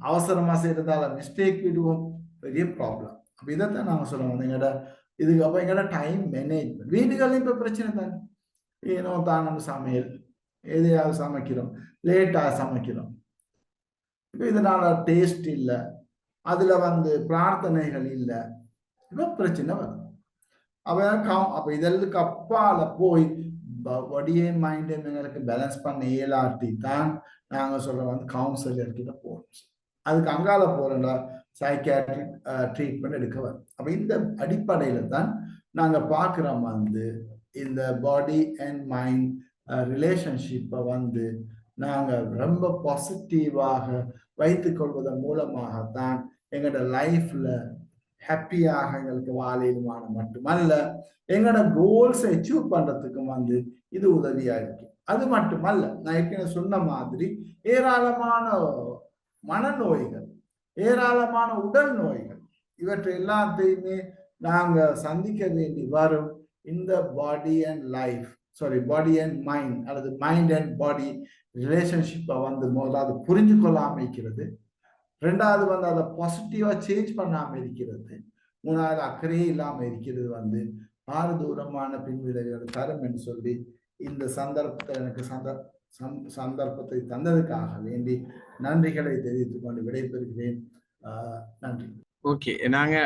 அவசரமா செய்யறதால மிஸ்டேக் விடுவோம், பெரிய ப்ராப்ளம். அப்ப இதைத்தான் நாங்க சொல்லுவோம் எங்கட இதுக்கு. அப்ப எங்கட டைம் மேனேஜ்மெண்ட். வீடுகள்லையும் இப்ப பிரச்சனை தானே. ஏனோ தான் நம்ம சமையல் எதையாவது சமைக்கிறோம், லேட்டாக சமைக்கிறோம். இப்ப இதனால டேஸ்ட் இல்லை, அதுல வந்து பிரார்த்தனைகள் இல்லை, இப்ப பிரச்சனை வரும். அப்ப இதற்கு அப்பால போய் பாடியையும் மைண்டையும் எங்களுக்கு பேலன்ஸ் பண்ண இயலாட்டி தான் நாங்க சொல்ற வந்து கவுன்சிலர் கிட்ட போறோம். அதுக்கு அங்கால போறோம்னா சைக்கியாட்ரிக் ட்ரீட்மெண்ட் எடுக்க வரும். அப்ப இந்த அடிப்படையில தான் நாங்க பாக்குறோம் வந்து இந்த பாடி அண்ட் மைண்ட் ரிலேஷன்ஷிப்பை வந்து நாங்க ரொம்ப பாசிட்டிவாக வைத்துக் கொள்வதன் மூலமாகத்தான் எங்களோட லைஃப்ல ஹாப்பியாக எங்களுக்கு வாழையிலுமான மட்டுமல்ல, எங்களோட கோல்ஸ் அச்சீவ் பண்றதுக்கும் வந்து இது உதவியா இருக்கு. அது மட்டுமல்ல, நான் ஏற்கனவே சொன்ன மாதிரி ஏராளமான மனநோய்கள், ஏராளமான உடல் நோய்கள், இவற்றை எல்லாத்தையுமே நாங்க சந்திக்க வேண்டி வரும் இந்த body and life, body and mind அல்லது மைண்ட் அண்ட் பாடி ரிலேஷன்ஷிப்பை வந்து முதலாவது புரிஞ்சு கொள்ளாம இருக்கிறது, ரெண்டாவது வந்து அதை பாசிட்டிவா சேஞ்ச் பண்ணாம இருக்கிறது, மூணாவது அக்கறையே இல்லாம இருக்கிறது வந்து பாரதூரமான பின்விளைவுகள் தரும் என்று சொல்லி இந்த சந்தர்ப்பத்தை எனக்கு சந்தர்ப்பத்தை தந்ததுக்காக வேண்டி நன்றிகளை தெரிவித்துக் கொண்டு விடைபெறுகிறேன். நன்றி. ஓகே, நாங்க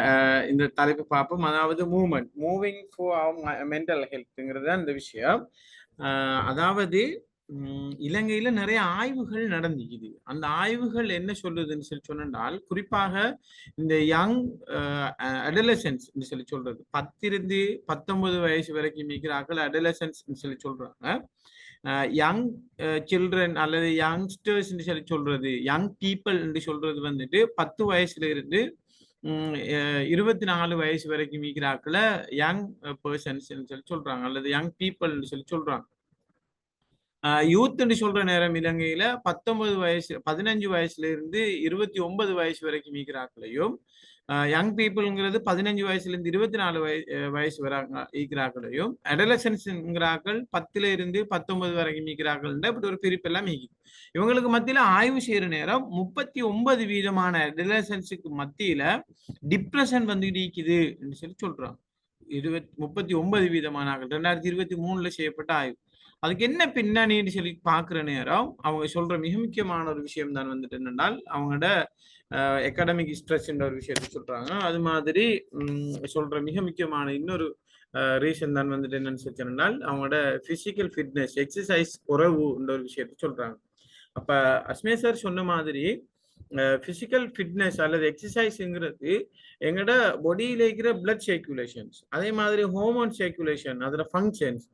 இந்த தலைப்பு பார்ப்போம். அதாவது மூவிங் ஃபார் மென்டல் ஹெல்த்ங்கிறது தான் இந்த விஷயம். அதாவது இலங்கையில நிறைய ஆய்வுகள் நடந்துக்குது. அந்த ஆய்வுகள் என்ன சொல்லுதுன்னு சொல்லி சொன்னால், குறிப்பாக இந்த யங் அடலசன்ஸ் சொல்லி சொல்றது 10-19 வயசு வரைக்கும் இருக்கிறார்கள் அடலசன்ஸ் சொல்லி சொல்றாங்க. யங் சில்ட்ரன் அல்லது யங்ஸ்டர்ஸ் சொல்லி சொல்றது, யங் பீப்புள் என்று சொல்றது வந்துட்டு 10 வயசுல இருந்து 24 வயசு வரைக்கும் இருக்கிறாக்கள யங் பர்சன்ஸ் சொல்லி சொல்றாங்க, அல்லது யங் பீப்புள் சொல்லி சொல்றாங்க. யூத் சொல்ற நேரம் இலங்கையில 15 வயசுல இருந்து 29 வயசு வரைக்கும் ஈக்கிறாக்களையும், யங் பீப்புள்ங்கிறது 15 வயசுல இருந்து 24 வயசு வராங்க ஈக்கிறாக்களையும், அடலசன்ஸ்ங்கிறாக்கள் 10ல இருந்து 19 வரைக்கும் ஈக்கிறாக்கள் இப்படி ஒரு பிரிப்பு எல்லாம் ஈக்குது. இவங்களுக்கு மத்தியில ஆய்வு செய்யற நேரம் 39% அடலசன்ஸுக்கு மத்தியில டிப்ரெஷன் வந்து ஈக்குது சொல்லி சொல்றாங்க. 39% 2023 செய்யப்பட்ட ஆய்வு. அதுக்கு என்ன பின்னணின்னு சொல்லி பாக்குற நேரம் அவங்க சொல்ற மிக முக்கியமான ஒரு விஷயம் தான் வந்துட்டு என்னென்னால், அவங்களோட எக்கடமிக் ஸ்ட்ரெஸ் என்ற ஒரு விஷயத்த சொல்றாங்க. அது மாதிரி சொல்ற மிக முக்கியமான இன்னொரு ரீசன் தான் வந்துட்டு என்னன்னு சொன்னால், அவங்களோட பிசிக்கல் ஃபிட்னஸ், எக்ஸசைஸ் குறைவு என்ற ஒரு விஷயத்த சொல்றாங்க. அப்ப அஸ்மே சார் சொன்ன மாதிரி பிசிக்கல் ஃபிட்னஸ் அல்லது எக்ஸசைஸ்ங்கிறது எங்கட பாடியில இருக்கிற பிளட் சர்க்குலேஷன்ஸ், அதே மாதிரி ஹோமோன் சர்க்குலேஷன், அதோட ஃபங்க்ஷன்ஸ்,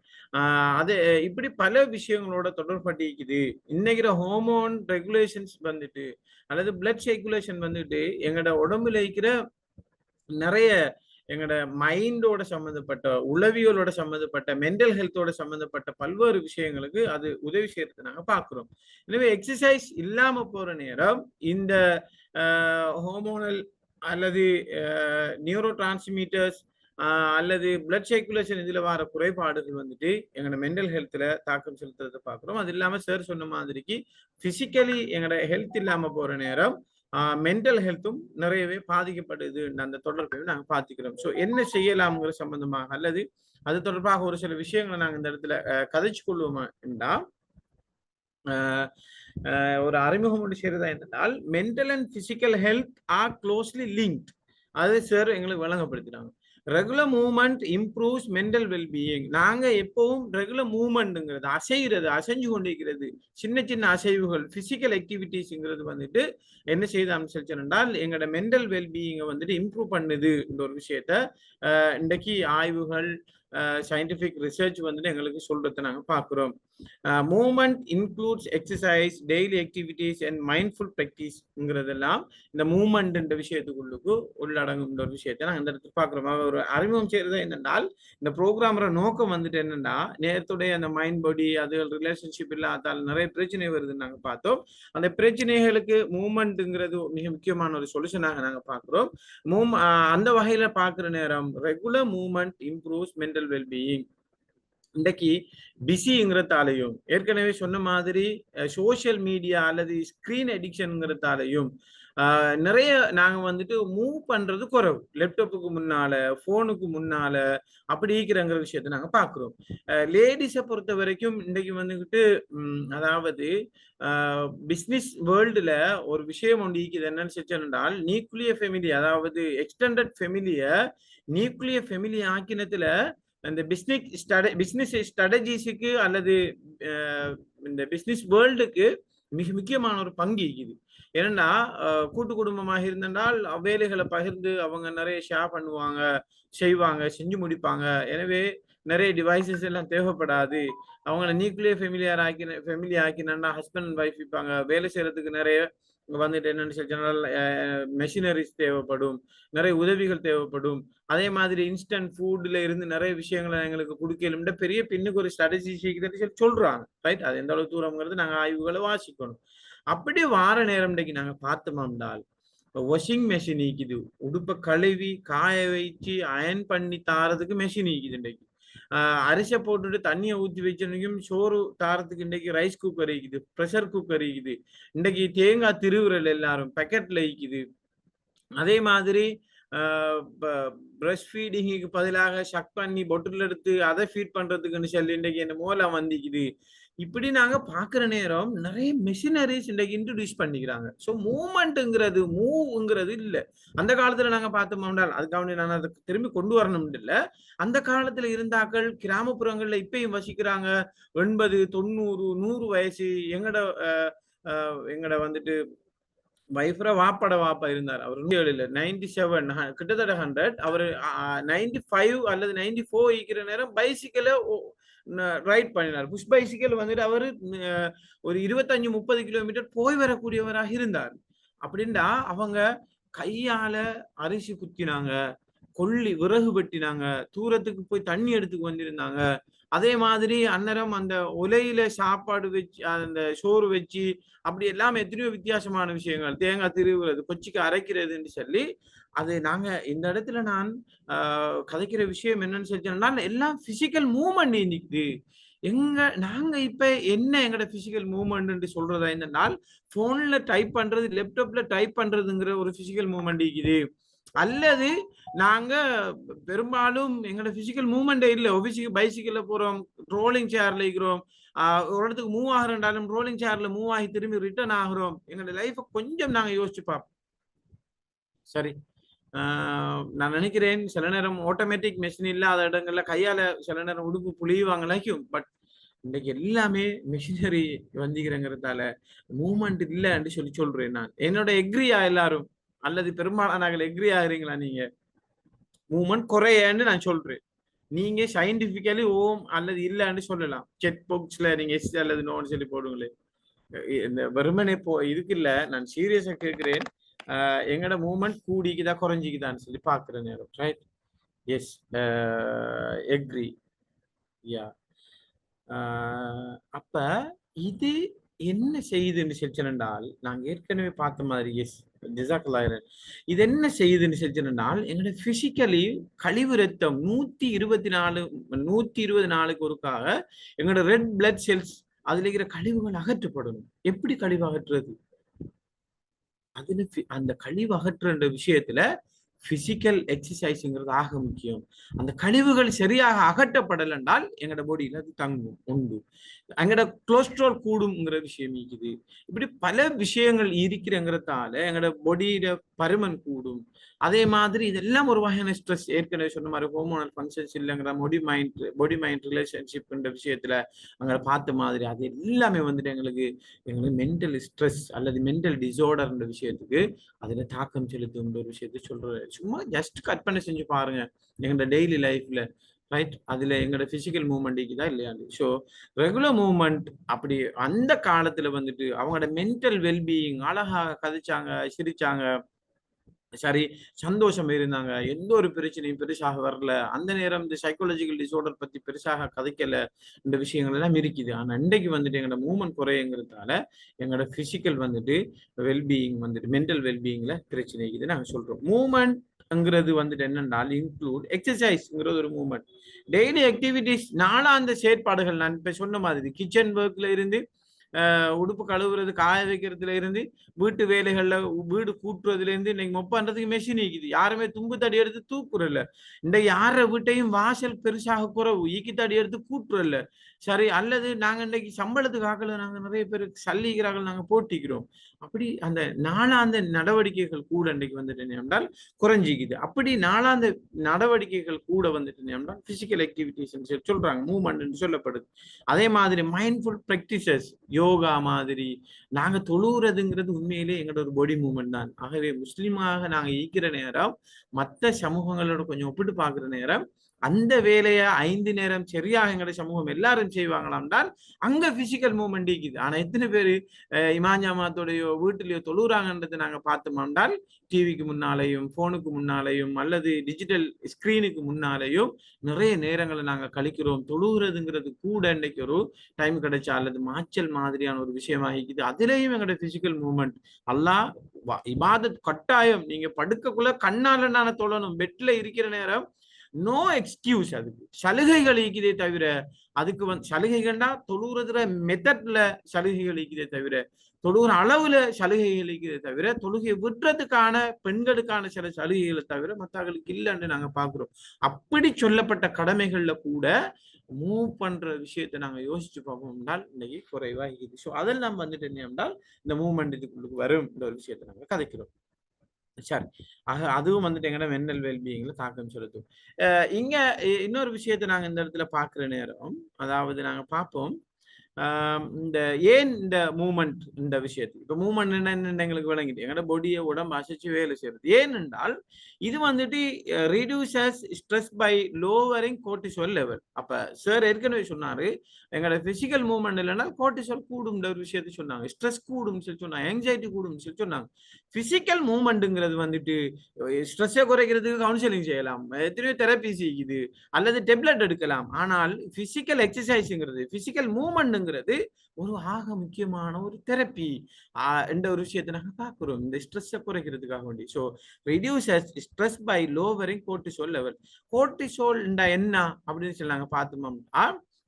அது இப்படி பல விஷயங்களோட தொடர்பட்டிருக்குது. இன்னைக்கிற ஹோமோன் ரெகுலேஷன்ஸ் வந்துட்டு அல்லது பிளட் சர்க்குலேஷன் வந்துட்டு எங்கட உடம்புல இருக்கிற நிறைய எங்களோட மைண்டோட சம்மந்தப்பட்ட, உளவியலோட சம்மந்தப்பட்ட, மென்டல் ஹெல்த்தோட சம்மந்தப்பட்ட பல்வேறு விஷயங்களுக்கு அது உதவி செய்யறது நாங்க பாக்குறோம். எனவே எக்ஸசைஸ் இல்லாம போற நேரம் இந்த ஹோமோனல் அல்லது நியூரோ டிரான்ஸ்மிட்டர்ஸ் அல்லது பிளட் சர்க்குலேஷன் இதுல வர குறைபாடுகள் வந்துட்டு எங்களோட மென்டல் ஹெல்த்ல தாக்கம் செலுத்துறதை பாக்குறோம். அது இல்லாம சார் சொன்ன மாதிரிக்கு பிசிக்கலி எங்களோட ஹெல்த் இல்லாம போற நேரம் மென்டல் ஹெல்த்தும் நிறையவே பாதிக்கப்படுது. அந்த தொடர்பையும் நாங்கள் பார்த்துக்கிறோம். ஸோ என்ன செய்யலாம்ங்கிற சம்பந்தமாக அல்லது அது தொடர்பாக ஒரு சில விஷயங்களை நாங்கள் இந்த இடத்துல கதைச்சு கொள்வோமா என்றால், ஒரு அறிமுகம் ஒன்று செய்யறதா என்றால், mental and physical health are closely linked. அது சார் எங்களுக்கு வழங்கப்படுத்தினாங்க. Regular movement improves mental wellbeing. நாங்க எப்பவும் ரெகுலர் மூவ்மெண்ட்ங்கிறது, அசைகிறது, அசைஞ்சு கொண்டிருக்கிறது, சின்ன சின்ன அசைவுகள், பிசிக்கல் ஆக்டிவிட்டிஸ்ங்கிறது வந்துட்டு என்ன செய்து அமைச்சிருந்தால் எங்களோட மென்டல் வெல்பீயிங்கை வந்துட்டு இம்ப்ரூவ் பண்ணுது. இந்த ஒரு விஷயத்த இன்றைக்கு ஆய்வுகள், சயின்டிபிக் ரிசர்ச் வந்துட்டு எங்களுக்கு சொல்றதை நாங்கள் பார்க்குறோம். Movement includes exercise, daily activities and mindful ப்ராக்டிஸ்ங்கிறதெல்லாம் இந்த மூவ்மெண்ட் விஷயத்துக்குள்ளுக்கு உள்ளடங்கும் ஒரு விஷயத்தை நாங்கள் இந்த இடத்துல பார்க்குறோம். ஒரு அறிமுகம் செய்யறது என்னென்றால், இந்த ப்ரோக்ராமோட நோக்கம் வந்துட்டு என்னென்னா, நேரத்துடைய அந்த மைண்ட் பாடி அது ரிலேஷன்ஷிப் இல்லாதால் நிறைய பிரச்சனை வருதுன்னு நாங்கள் பார்த்தோம். அந்த பிரச்சனைகளுக்கு மூவ்மெண்ட்டுங்கிறது மிக முக்கியமான ஒரு சொல்யூஷனாக நாங்கள் பார்க்குறோம். அந்த வகையில பார்க்குற நேரம் regular movement improves mental wellbeing. இன்றைக்கு பிஸிங்கிறதாலையும், ஏற்கனவே சொன்ன மாதிரி சோசியல் மீடியா அல்லது ஸ்கிரீன் அடிக்ஷன்ங்கிறதாலையும் நிறைய நாங்க வந்துட்டு மூவ் பண்றது குறைவு. லேப்டாப்புக்கு முன்னால, போனுக்கு முன்னால அப்படி இருக்கிறங்கிற விஷயத்த நாங்க பாக்குறோம். லேடிஸை பொறுத்த வரைக்கும் இன்றைக்கு வந்துகிட்டு அதாவது பிசினஸ் வேர்ல்டுல ஒரு விஷயம் ஒன்று இருக்குது. என்னன்னு சொன்னால், நியூக்ளியர் ஃபெமிலி, அதாவது எக்ஸ்டெண்டட் ஃபெமிலிய நியூக்ளியர் ஃபெமிலி ஆக்கினத்துல இந்த பிசினஸ் ஸ்ட்ராட்டஜிஸுக்கு அல்லது இந்த பிசினஸ் வேர்ல்டுக்கு மிக முக்கியமான ஒரு பங்கு இருக்குது. ஏன்னா கூட்டு குடும்பமாக இருந்தால் வேலைகளை பகிர்ந்து அவங்க நிறைய ஷேர் பண்ணுவாங்க, செய்வாங்க, செஞ்சு முடிப்பாங்க. எனவே நிறைய டிவைசஸ் எல்லாம் தேவைப்படாது. அவங்கள நியூக்ளியர் ஃபெமிலி ஆக்கினா ஹஸ்பண்ட் அண்ட் ஒய்ஃப் இருப்பாங்க. வேலை செய்யறதுக்கு நிறைய வந்துட்டு என்னன்னு சொன்னால் மெஷினரிஸ் தேவைப்படும், நிறைய உதவிகள் தேவைப்படும். அதே மாதிரி இன்ஸ்டன்ட் ஃபுட்ல இருந்து நிறைய விஷயங்களை எங்களுக்கு கொடுக்கலும்ன்ற பெரிய பின்னுக்கு ஒரு ஸ்ட்ராட்டஜி சொல்றாங்க. ரைட், அது எந்த அளவு தூரம்ங்கிறது நாங்கள் ஆய்வுகளை வாசிக்கணும். அப்படி வார நேரம் இன்றைக்கு நாங்க பார்த்தோம்னால், வாஷிங் மெஷின் இருக்குது, உடுப்பை கழுவி காய வச்சு அயன் பண்ணி தாரதுக்கு மெஷின் இருக்குது. இன்றைக்கு அரிசை போட்டுட்டு தண்ணியை ஊற்றி வச்சனைக்கும் சோறு தாரத்துக்கு இன்றைக்கு ரைஸ் குக்கர் இருக்குது, ப்ரெஷர் குக்கர் இருக்குது. இன்றைக்கு தேங்காய் திருவுரல் எல்லாரும் பேக்கெட்ல இருக்குது. அதே மாதிரி பிரஸ்ட் ஃபீடிங்க்கு பதிலாக ஷக் பண்ணி பொட்டில் எடுத்து அதை ஃபீட் பண்றதுக்குன்னு சொல்லி இன்றைக்கு என்ன மூலம் வந்திக்குது. இப்படி நாங்க பாக்குற நேரம் நிறைய மிஷினரிஸ் இன்றைக்கு இன்ட்ரோடியூஸ் பண்ணிக்கிறாங்க. ஸோ மூவ்ங்கிறது இல்லை. அந்த காலத்துல நாங்க பார்த்தோம்னா, அதுக்காக நான் அதை திரும்பி கொண்டு வரணும் இல்லை. அந்த காலத்துல இருந்தாக்கள் கிராமப்புறங்கள்ல இப்பயும் வசிக்கிறாங்க. 80, 90, 100 வயசு. எங்கட வந்துட்டு வைஃப்ரா வாப்பா இருந்தார். அவர் 97 கிட்டத்தட்ட 100. அவர் 95 அல்லது 94 இருக்கிற நேரம் பைசிக்கல ரைட் பண்ணினார். புஷ் பைசிக்கல் வந்துட்டு அவரு ஒரு 25-30 கிலோமீட்டர் போய் வரக்கூடியவராக இருந்தார். அப்படின்னா அவங்க கையால அரிசி குத்தினாங்க, கொள்ளி விறகு வெட்டினாங்க, தூரத்துக்கு போய் தண்ணி எடுத்துக்கு வந்திருந்தாங்க. அதே மாதிரி அன்னரம் அந்த உலையில சாப்பாடு வச்சு அந்த சோறு வச்சு அப்படி எல்லாம் எத்தனையோ வித்தியாசமான விஷயங்கள், தேங்காய் திருவுறது, கொச்சிக்கு அரைக்கிறதுன்னு சொல்லி அது நாங்க இந்த இடத்துல நான் கதைக்கிற விஷயம் என்னன்னு சொல்லிச்சோம்னா, எல்லாம் பிசிக்கல் மூவ்மெண்ட் நிக்குது. நாங்க இப்ப என்ன எங்கட பிசிக்கல் மூவ்மெண்ட் சொல்றதா என்னன்னால், போன்ல டைப் பண்றது, லேப்டாப்ல டைப் பண்றதுங்கிற ஒரு பிசிக்கல் மூவ்மெண்ட் இருக்குது. அல்லது நாங்க பெரும்பாலும் எங்களோட பிசிக்கல் மூவ்மெண்டே இல்லை. பைசிக்கல்ல போறோம், ரோலிங் சேர்ல இருக்கிறோம், ஒரு இடத்துக்கு மூவ் ஆகிறோம், ரோலிங் சேர்ல மூவ் ஆகி திரும்பி ரிட்டர்ன் ஆகிறோம். எங்களோட லைஃபை கொஞ்சம் நாங்க யோசிச்சு பார்ப்போம். சரி, நான் நினைக்கிறேன் சில நேரம் ஆட்டோமேட்டிக் மெஷின் இல்லாத இடங்கள்ல கையால சில நேரம் உடுப்பு புளிவாங்களாக்கும். பட் இன்னைக்கு எல்லாமே மிஷினரி வந்திக்கிறங்கிறதால மூவ்மெண்ட் இல்லைன்னு சொல்றேன். நான் என்னோட எக்ரியா எல்லாரும் அல்லது பெரும்பாலான எக்ரி ஆகுறீங்களா? நீங்க மூவ்மெண்ட் குறையன்னு நான் சொல்றேன். நீங்க சயின்டிபிக்கலி ஓம் அல்லது இல்லைன்னு சொல்லலாம். செக் பாக்ஸ்ல நீங்க எஸ் அல்லது நோன்னு சொல்லி போடுங்களேன். இந்த வெறுமனே இருக்குல்ல, நான் சீரியஸா கேட்கிறேன். எங்கட மூவ்மெண்ட் கூடிக்குதா குறைஞ்சிக்குதான்னு சொல்லி பாக்குற நேரம். ரைட்? Yes, agree. யா. அப்ப இது என்ன செய்யுதுன்னு சொல்லிச்சென்றால், நாங்க ஏற்கனவே பார்த்த மாதிரி, எஸ் ஜிசாக்கல்லாயிரன், இது என்ன செய்யுதுன்னு சொல்லிச்சென்றால், எங்களோட பிசிக்கலி கழிவு ரத்தம் 120 நாளுக்கு ஒருக்காக எங்களோட ரெட் பிளட் செல்ஸ் அதுல இருக்கிற கழிவுகள் அகற்றப்படணும். எப்படி கழிவு அகற்றுறது? அதுல அந்த கழிவு அகற்றுற விஷயத்துல பிசிக்கல் எக்ஸசைஸ்ங்கிறது ஆக முக்கியம். அந்த கழிவுகள் சரியாக அகற்றப்படல் என்றால் எங்களோட பாடியில அது தங்கும் உண்டு. எங்களோட கொலஸ்ட்ரால் கூடும்ங்கிற விஷயம் இருக்குது. இப்படி பல விஷயங்கள் இருக்கிறங்கிறதால எங்களோட பாடியில பருமன் கூடும். அதே மாதிரி இதெல்லாம் ஒரு வகையான ஸ்ட்ரெஸ். ஏற்கனவே சொன்ன மாதிரி ஹோமோனல் ஃபங்க்ஷன்ஸ் இல்லைங்கிற பாடி மைண்ட் ரிலேஷன்ஷிப் விஷயத்துல அங்க பார்த்த மாதிரி அது எல்லாமே வந்துட்டு எங்களுக்கு மென்டல் ஸ்ட்ரெஸ் அல்லது மென்டல் டிசார்டர் விஷயத்துக்கு அதுல தாக்கம் செலுத்தும் ஒரு விஷயத்த சொல்றேன். சும்மா ஜஸ்ட் கற்பனை செஞ்சு பாருங்க எங்களோட டெய்லி லைஃப்ல. ரைட்? அதுல எங்களோட பிசிக்கல் மூவ்மெண்ட் இருக்குதா இல்லையாண்டு. ஸோ ரெகுலர் மூவ்மெண்ட் அப்படி அந்த காலத்துல வந்துட்டு அவங்களோட மென்டல் வெல்பீயிங் அழகா கதைச்சாங்க, சிரிச்சாங்க, சரி சந்தோஷம் இருந்தாங்க, எந்த ஒரு பிரச்சனையும் பெருசாக வரல. அந்த நேரம் இந்த சைக்காலஜிக்கல் டிசார்டர் பத்தி பெருசாக கதைக்கல. இந்த விஷயங்கள் எல்லாம் இருக்குது. ஆனா இன்றைக்கு வந்துட்டு எங்களோட மூவ்மெண்ட் குறையுங்கிறதால எங்களோட பிசிக்கல் வந்துட்டு வெல்பீயிங் வந்துட்டு மென்டல் வெல்பீயிங்ல பிரச்சனை இருக்குது நாங்க சொல்றோம். மூவ்மெண்ட்ங்கிறது வந்துட்டு என்னென்றால் இன்க்ளூட் எக்ஸசைஸ்ங்கிறது ஒரு மூவ்மெண்ட். டெய்லி ஆக்டிவிட்டிஸ், நாளாந்த செயற்பாடுகள். நான் இப்ப சொன்ன மாதிரி கிச்சன் ஒர்க்ல இருந்து உடுப்பு கழுவுறது, காய வைக்கிறதுல இருந்து, வீட்டு வேலைகள்ல வீடு கூட்டுறதுல இருந்து, இன்னைக்கு மொப் பண்றதுக்கு மெஷின் இருக்குது. யாருமே தும்பு தடி எடுத்து தூக்குறல்ல. இன்றைக்கு யார வீட்டையும் வாசல் பெருசாக குறவு, ஈக்கி தடி எடுத்து கூட்டுறல்ல. சரி, அல்லது நாங்க இன்னைக்கு சம்பளத்துக்கு ஆக்கல, நாங்க நிறைய பேர் சல்லிக்கிறார்கள், நாங்க போட்டிக்கிறோம். அப்படி அந்த நாளாந்த நடவடிக்கைகள் கூட இன்னைக்கு வந்துட்டு என்றால் குறைஞ்சிக்குது. அப்படி நாளாந்த நடவடிக்கைகள் கூட வந்துட்டு என்றால் பிசிக்கல் ஆக்டிவிட்டிஸ் சொல்றாங்க, மூவ்மெண்ட் சொல்லப்படுது. அதே மாதிரி மைண்ட்ஃபுல் பிராக்டிசஸ், யோகா மாதிரி. நாங்க தொழுகிறதுங்கிறது உண்மையிலே எங்களோட ஒரு பாடி மூவ்மெண்ட் தான். ஆகவே முஸ்லீமாக நாங்க ஈக்கிற நேரம் மற்ற சமூகங்களோட கொஞ்சம் ஒப்பிட்டு பார்க்கிற நேரம் அந்த வேலையை 5 நேரம் சரியாக எங்களுடைய சமூகம் எல்லாரும் செய்வாங்களாம் என்றால் அங்க பிசிக்கல் மூவ்மெண்ட் இருக்குது. ஆனா எத்தனை பேரு இமாஞ்சாமாத்தோடையோ வீட்டிலேயோ தொழுகிறாங்கன்றதை நாங்க பார்த்தோம் என்றால் டிவிக்கு முன்னாலேயும் போனுக்கு முன்னாலேயும் அல்லது டிஜிட்டல் ஸ்கிரீனுக்கு முன்னாலேயும் நிறைய நேரங்களை நாங்க கழிக்கிறோம். தொழுகிறதுங்கிறது கூட இன்னைக்கு ஒரு டைம் கிடைச்சா அல்லது மாச்சல் மாதிரியான ஒரு விஷயமாகிக்குது. அதுலேயும் எங்களோட பிசிக்கல் மூவ்மெண்ட். அல்லாஹ் இபாதத் கட்டாயம். நீங்க படுக்கக்குள்ள கண்ணால நான தொழணும். பெட்ல இருக்கிற நேரம் நோ எக்ஸ்கியூஸ். அதுக்கு சலுகைகள் இருக்குதே தவிர, அதுக்கு சலுகைகள்னா தொழுகிறதுல மெத்தட்ல சலுகைகள் இருக்குதே தவிர, தொழுகிற அளவுல சலுகைகள் இருக்குதே தவிர, தொழுகையை விடுறதுக்கான பெண்களுக்கான சில சலுகைகளை தவிர மற்றவர்களுக்கு இல்லைன்னு நாங்க பாக்குறோம். அப்படி சொல்லப்பட்ட கடமைகள்ல கூட மூவ் பண்ற விஷயத்த நாங்க யோசிச்சு பார்ப்போம் என்றால் இன்னைக்கு குறைவா இருக்குது. ஸோ அதெல்லாம் வந்துட்டு என்ன என்றால் இந்த மூவ்மெண்ட் இதுக்குள்ளுக்கு வரும் இந்த ஒரு விஷயத்த நாங்க கதைக்கிறோம். சரி, அதுவும் வந்துட்டு எங்கன்னா மென்டல் வெல்பீயிங்ல தாக்கம் செலுத்தும். இங்க இன்னொரு விஷயத்த நாங்க இந்த இடத்துல பாக்குற நேரம், அதாவது நாங்க பார்ப்போம் இந்த ஏன் இந்த மூவ்மெண்ட் இந்த விஷயத்துக்கு இப்ப மூவ்மெண்ட் என்ன எங்களுக்கு விளங்கிட்டு எங்களோட பொடியை உடம்பு அசைச்சு வேலை செய்யறது. ஏனென்றால் இது வந்துட்டு reduces stress by lowering cortisol level. அப்ப சார் ஏற்கனவே சொன்னாரு எங்களோட பிசிக்கல் மூவ்மெண்ட் இல்லைன்னா கோர்டிசோல் கூடும் ஒரு விஷயத்த சொன்னாங்க, ஸ்ட்ரெஸ் கூடும் சொல்லி சொன்னாங்க, ஆங்ஸைட்டி கூடும் சொல்லி சொன்னாங்க. பிசிக்கல் மூவ்மெண்ட்ங்கிறது வந்துட்டு ஸ்ட்ரெஸ்ஸை குறைக்கிறதுக்கு கவுன்சிலிங் செய்யலாம், எத்தனையோ தெரப்பி செய்யுது, அல்லது டெப்லெட் எடுக்கலாம். ஆனால் பிசிக்கல் எக்ஸசைஸ்ங்கிறது பிசிக்கல் மூவ்மெண்ட்ங்கிறது ஒரு ஆக முக்கியமான ஒரு தெரப்பி என்ற ஒரு விஷயத்தை நாங்க பார்க்கிறோம் இந்த ஸ்ட்ரெஸ்ஸை குறைக்கிறதுக்காக வேண்டி. So reduces stress by lowering cortisol level. Cortisol என்ன அப்படின்னு சொல்லி நாங்க பார்த்தோம்னா,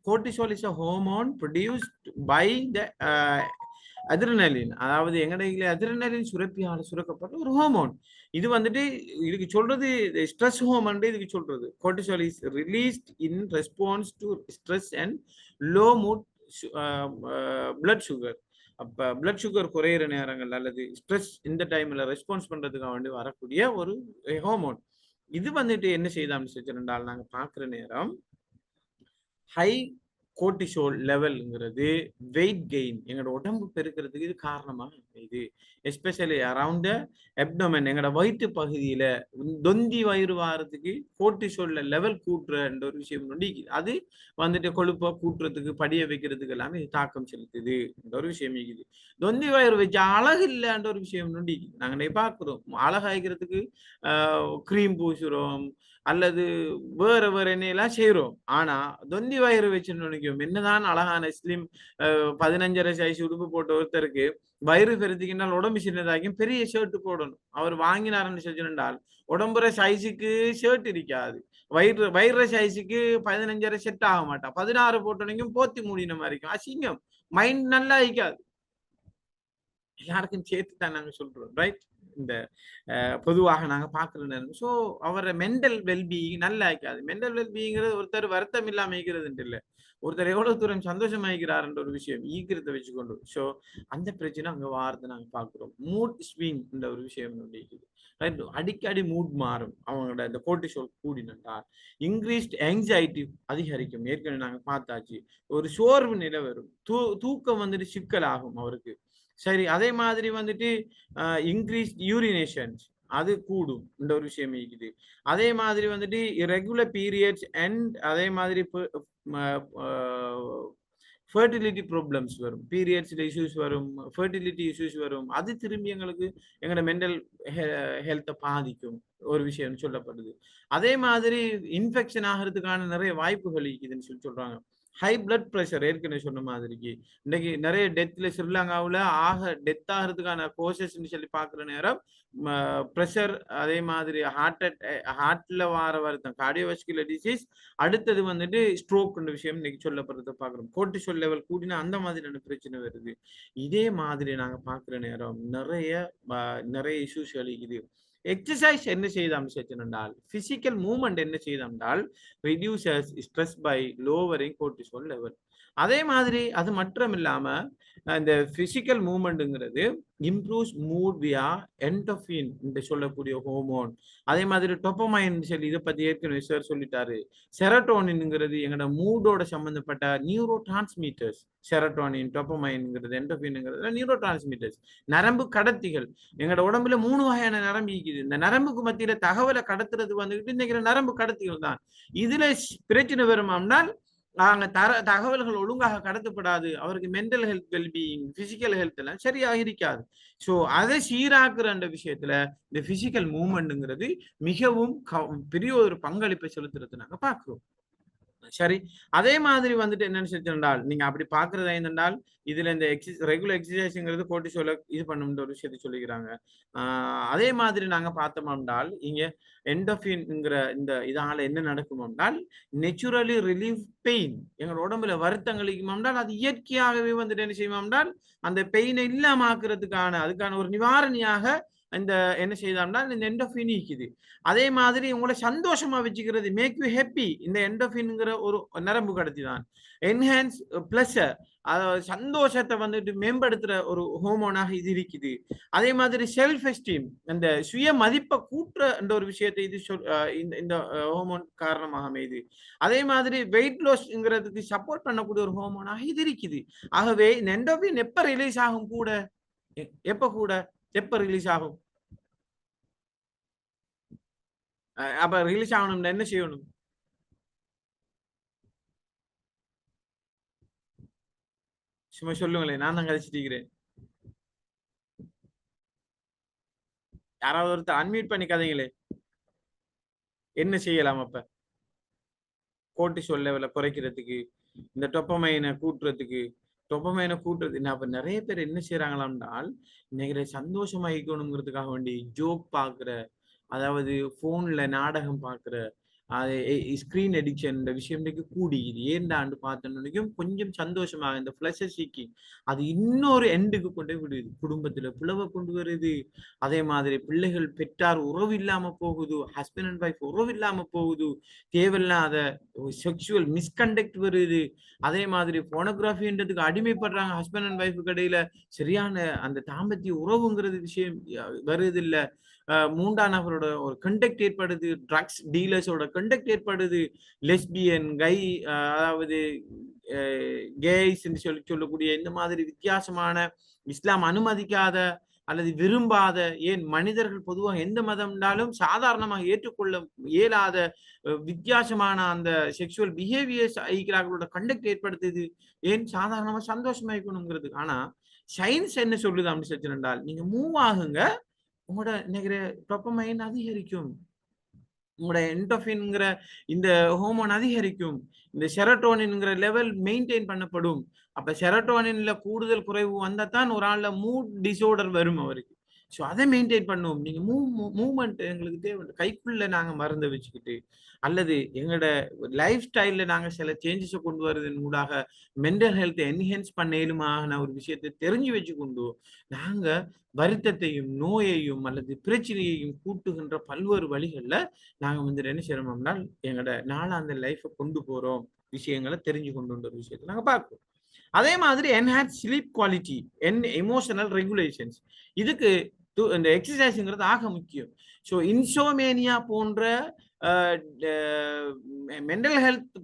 cortisol is a hormone produced by the adrenaline. அதாவது எங்கடையில அதிர்னலின் சுரப்பியால சுரக்கப்பட்ட ஒரு ஹோமோன். இது வந்துட்டு இதுக்கு சொல்றது ஸ்ட்ரெஸ் ஹோமோன். இதுக்கு சொல்றது cortisol is released in response to stress and low mood blood sugar. அப்ப பிளட் சுகர் குறையிற நேரங்கள் அல்லது ஸ்ட்ரெஸ் இந்த டைம்ல ரெஸ்பான்ஸ் பண்றதுக்காக வேண்டி வரக்கூடிய ஒரு ஹோமோன். இது வந்துட்டு என்ன செய்தான்னு சொல்லிருந்தால் நாங்க பாக்குற நேரம் ஹை கோர்டிசோல் லெவல்ங்கிறது வெயிட் கெயின் எங்களோட உடம்பு பெருக்கிறதுக்கு இது காரணமாக இது எஸ்பெஷலி அரவுண்ட் அப்டோமன் எங்களோட வயிற்று பகுதியில தொந்தி வயிறு வாரத்துக்கு கோர்டிசோல்ல லெவல் கூட்டுறன்ற ஒரு விஷயம் நொண்டிக்குது. அது வந்துட்டு கொழுப்பை கூட்டுறதுக்கு படிய வைக்கிறதுக்கு எல்லாமே இது தாக்கம் செலுத்துது ஒரு விஷயம் இருக்குது. தொந்தி வயிறு வச்சு அழகு இல்லைன்ற ஒரு விஷயம் நொண்டிக்குது. நாங்க பார்க்கிறோம் அழகாய்க்கிறதுக்கு கிரீம் பூசுறோம் அல்லது வேற எண்ணெயெல்லாம் செய்யறோம். ஆனா தொந்தி வயிறு வச்சுன்னு நினைக்கும் என்னதான் அழகான ஸ்லிம் 15.5 சைஸ் உடுப்பு போட்ட ஒருத்தருக்கு வயிறு பெருத்திக்கினால் உடம்பு சின்னதாக்கும் பெரிய ஷர்ட் போடணும். அவர் வாங்கினாருன்னு செஞ்சிருந்தால் உடம்புற சைஸுக்கு ஷர்ட் இருக்காது. வயிறு சைஸுக்கு 15.5 செட் ஆக மாட்டான். 16 போட்டோனைக்கும் போத்தி மூடின மாதிரி இருக்கும். அசிங்கம். மைண்ட் நல்லா இருக்காது. எல்லாருக்கும் சேர்த்து தான் நாங்க சொல்றோம். ரைட்? இந்த பொதுவாக நாங்க பாக்குறோம். ஸோ அவரை மென்டல் வெல்பீயிங் நல்லா இருக்காது. மென்டல் வெல்பீயிங்கிறது ஒருத்தர் வருத்தம் இல்லாம இருக்கிறது இல்லை. ஒருத்தர் எவ்வளவு தூரம் சந்தோஷமா இருக்கிறாருன்ற ஒரு விஷயம் ஈக்கிறத வச்சுக்கொண்டு. ஸோ அந்த பிரச்சனை அங்க வாரத்தை நாங்க பாக்குறோம். மூட் ஸ்விங் என்ற ஒரு விஷயம் இருக்குது. ரைட்? அடிக்கடி மூட் மாறும். அவங்களோட இந்த கோர்டிசோல் கூடினால் இன்க்ரீஸ்ட் ஆங்ஸைட்டி அதிகரிக்கும். ஏற்கனவே நாங்க பார்த்தாச்சு. ஒரு சோர்வு நிலை வரும். தூக்கம் வந்துட்டு சிக்கலாகும் அவருக்கு. சரி, அதே மாதிரி வந்துட்டு இன்க்ரீஸ் யூரினேஷன்ஸ் அது கூடும் இந்த ஒரு விஷயம் இருக்குது. அதே மாதிரி வந்துட்டு இரெகுலர் பீரியட்ஸ் அண்ட் அதே மாதிரி ஃபர்டிலிட்டி ப்ராப்ளம்ஸ் வரும். பீரியட்ஸ்ல இஷ்யூஸ் வரும், ஃபர்டிலிட்டி இஷ்யூஸ் வரும். அது திரும்பி எங்களுக்கு எங்களோட மென்டல் ஹெல்த்தை பாதிக்கும் ஒரு விஷயம் சொல்லப்படுது. அதே மாதிரி இன்ஃபெக்ஷன் ஆகிறதுக்கான நிறைய வாய்ப்புகள் இருக்குதுன்னு சொல்றாங்க. ஹை பிளட் ப்ரெஷர் ஏற்கனவே சொன்ன மாதிரிக்கு இன்னைக்கு நிறைய டெத்ல ஸ்ரீலங்காவில் டெத் ஆகிறதுக்கான கோசஸ்ன்னு சொல்லி பார்க்குற நேரம் ப்ரெஷர், அதே மாதிரி ஹார்ட்ல வார வருத்தம் கார்டியோவாஸ்குலர் டிசீஸ், அடுத்தது வந்துட்டு ஸ்ட்ரோக்ன்ற விஷயம் இன்னைக்கு சொல்லப்படுறத பார்க்குறோம். கோர்டிசோல் லெவல் கூடினா அந்த மாதிரியான பிரச்சனை வருது. இதே மாதிரி நாங்க பார்க்குற நேரம் நிறைய இஷ்யூஸ் இருக்குது. எக்ஸசைஸ் என்ன செய்தால் பிசிக்கல் மூவ்மெண்ட் என்ன செய்தால் reduces stress by lowering cortisol level. அதே மாதிரி அது மட்டும் இல்லாம இந்த பிசிக்கல் மூவ்மெண்ட்ங்கிறது இம்ப்ரூவ்ஸ் மூட் வியா என்டோஃபின் என்று சொல்லக்கூடிய ஹோமோன். அதே மாதிரி டோபமைன் சொல்லி இதை பத்தி ஏற்கனவே சார் சொல்லிட்டாரு. செரட்டோனின்ங்கிறது எங்களோட மூடோட சம்பந்தப்பட்ட நியூரோ டிரான்ஸ்மிட்டர்ஸ். செரட்டோனின், டோபமைன்ங்கிறது, என்டோஃபின்ங்கிறது நியூரோ டிரான்ஸ்மிட்டர்ஸ், நரம்பு கடத்திகள். எங்களோட உடம்புல 3 வகையான நரம்பு இருக்குது. இந்த நரம்புக்கு மத்தியில தகவலை கடத்துறது வந்துகிட்டு இன்னைக்கு நரம்பு கடத்திகள் தான். இதுல பிரச்சனை வருமானால் நாங்க தகவல்கள் ஒழுங்காக கடத்தப்படாது. அவருக்கு mental health, wellbeing, physical health எல்லாம் சரியாக இருக்காது. ஸோ அதை சீராக்குற அந்த விஷயத்துல இந்த பிசிக்கல் மூவ்மெண்ட்ங்கிறது மிகவும் பெரிய ஒரு பங்களிப்பை செலுத்துறது நாங்க பார்க்கிறோம். சரி, அதே மாதிரி வந்துட்டு என்னன்னு சொல்லிட்டால் நீங்க அப்படி பாக்குறதா இருந்தால் இதுல இந்த ரெகுலர் எக்ஸசைஸ்ங்கிறது கோர்டிசோலை இது பண்ணுன்ற ஒரு விஷயத்தை சொல்லிக்கிறாங்க. அதே மாதிரி நாங்க பார்த்தோம் என்றால் இங்க என்டோஃபின்ங்கிற இந்த இதால என்ன நடக்கும் என்றால் நேச்சுரலி ரிலீவ் பெயின். எங்களோட உடம்புல வருத்தங்களிக்கும் என்றால் அது இயற்கையாகவே வந்துட்டு என்ன செய்வோம் என்றால் அந்த பெயினை இல்லாம ஆக்குறதுக்கான அதுக்கான ஒரு நிவாரணியாக இந்த என்ன செய்தால்னா இந்த என்டோஃபின் இருக்குது. அதே மாதிரி உங்களை சந்தோஷமா வச்சுக்கிறது, மேக் யூ ஹாப்பி, இந்த என்டோஃபின்ங்கிற ஒரு நரம்பு கடத்தி தான். என்ஹான்ஸ் பிளஷர், அதாவது சந்தோஷத்தை வந்துட்டு மேம்படுத்துற ஒரு ஹோமோனாக இது இருக்குது. அதே மாதிரி செல்ஃப் எஸ்டீம், அந்த சுய மதிப்பை கூட்டுற என்ற ஒரு விஷயத்தை இது இந்த ஹோமோன் காரணமாக அமையுது. அதே மாதிரி வெயிட் லாஸ்ங்கிறதுக்கு சப்போர்ட் பண்ணக்கூடிய ஒரு ஹோமோனாக இது இருக்குது. ஆகவே இந்த என்டோஃபின் எப்ப ரிலீஸ் ஆகும் எப்ப ரிலீஸ் ஆகும்? அப்ப ரிலீஸ் ஆகணும்னா என்ன செய்யணும்? சும்மா சொல்லுங்களேன், நான் தான் கழிச்சிட்டு. யாராவது ஒருத்தர் அன்மியூட் பண்ணி கதைங்களே. என்ன செய்யலாம் அப்ப கோர்டிசோல் லெவலை குறைக்கிறதுக்கு, இந்த டோபமைனை கூட்டுறதுக்கு? அப்ப நிறைய பேர் என்ன செய்யறாங்களாம்னால் இன்னைக்கு சந்தோஷமா இருக்கணுங்கிறதுக்காக வேண்டி ஜோக் பாக்குற, அதாவது போன்ல நாடகம் பாக்குற, ஸ்கிரீன் அடிக்ஷன் இந்த விஷயம் கூடிக்குது. ஏண்டாண்டு பார்த்தோம் கொஞ்சம் சந்தோஷமாக இந்த பிளஷர் சீக்கிங் அது இன்னொரு எண்டுக்கு கொண்டு விடுது. குடும்பத்துல பிளவை கொண்டு வருது. அதே மாதிரி பிள்ளைகள் பெற்றார் உறவு இல்லாம போகுது, ஹஸ்பண்ட் அண்ட் ஒய்ஃப் உறவு இல்லாம போகுது, தேவையில்லாத செக்ஷுவல் மிஸ்கண்டக்ட் வருது. அதே மாதிரி போனோகிராஃபின்றதுக்கு அடிமைப்படுறாங்க. ஹஸ்பண்ட் அண்ட் ஒய்ஃபுக்கு இடையில சரியான அந்த தாம்பத்திய உறவுங்கிறது விஷயம் வருது இல்ல. மூன்றாம் நபரோட ஒரு கண்டக்ட் ஏற்படுது, ட்ரக்ஸ் டீலர்ஸோட கண்டக்ட் ஏற்படுது, லெஸ்பியன் கை அதாவது கேய்ஸ் சொல்லக்கூடிய இந்த மாதிரி வித்தியாசமான இஸ்லாம் அனுமதிக்காத அல்லது விரும்பாத, ஏன் மனிதர்கள் பொதுவாக எந்த மதம்னாலும் சாதாரணமாக ஏற்றுக்கொள்ள இயலாத வித்தியாசமான அந்த செக்ஷுவல் பிஹேவியர்ஸ் ஐக்கிறார்களோட கண்டக்ட் ஏற்படுத்துது. ஏன் சாதாரணமா சந்தோஷமா இருக்கணுங்கிறது. ஆனா சயின்ஸ் என்ன சொல்லுது அப்படின்னு சொல்லிருந்தால், நீங்க மூவ் ஆகுங்க, உங்களோட நினைக்கிற டொபமைன் அதிகரிக்கும், உங்களோட என்டோஃபின்ங்கிற இந்த ஹோமோன் அதிகரிக்கும், இந்த செரட்டோனின்ங்கிற லெவல் மெயின்டைன் பண்ணப்படும். அப்ப செரட்டோனின்ல கூடுதல் குறைவு வந்தா தான் ஒரு ஆள்ல மூட் டிஸார்டர் வரும் அவருக்கு. ஸோ அதை மெயின்டைன் பண்ணுவோம். நீங்க மூவ்மெண்ட் எங்களுக்கு தேவை. கைக்குள்ள நாங்க மருந்தை வச்சுக்கிட்டு அல்லது எங்களோட லைஃப் ஸ்டைல்ல நாங்க சில சேஞ்சஸை கொண்டு வருவதன் ஊடாக மென்டல் ஹெல்த்தை என்ஹென்ஸ் பண்ணேலுமான ஒரு விஷயத்தை தெரிஞ்சு வச்சு கொண்டு நாங்க வருத்தத்தையும் நோயையும் அல்லது பிரச்சனையையும் கூட்டுகின்ற பல்வேறு வழிகள்ல நாங்க என்ன செய்யறோம்னா எங்களோட நாளாந்த லைஃபை கொண்டு போறோம், விஷயங்களை தெரிஞ்சு கொண்டு ஒரு விஷயத்தை நாங்க பார்க்கிறோம். அதே மாதிரி enhance sleep quality and emotional regulations. இதுக்கு இந்த எக்ஸசைஸ்ங்கிறது ஆக முக்கியம். ஸோ இன்சோமேனியா போன்ற மென்டல் ஹெல்த்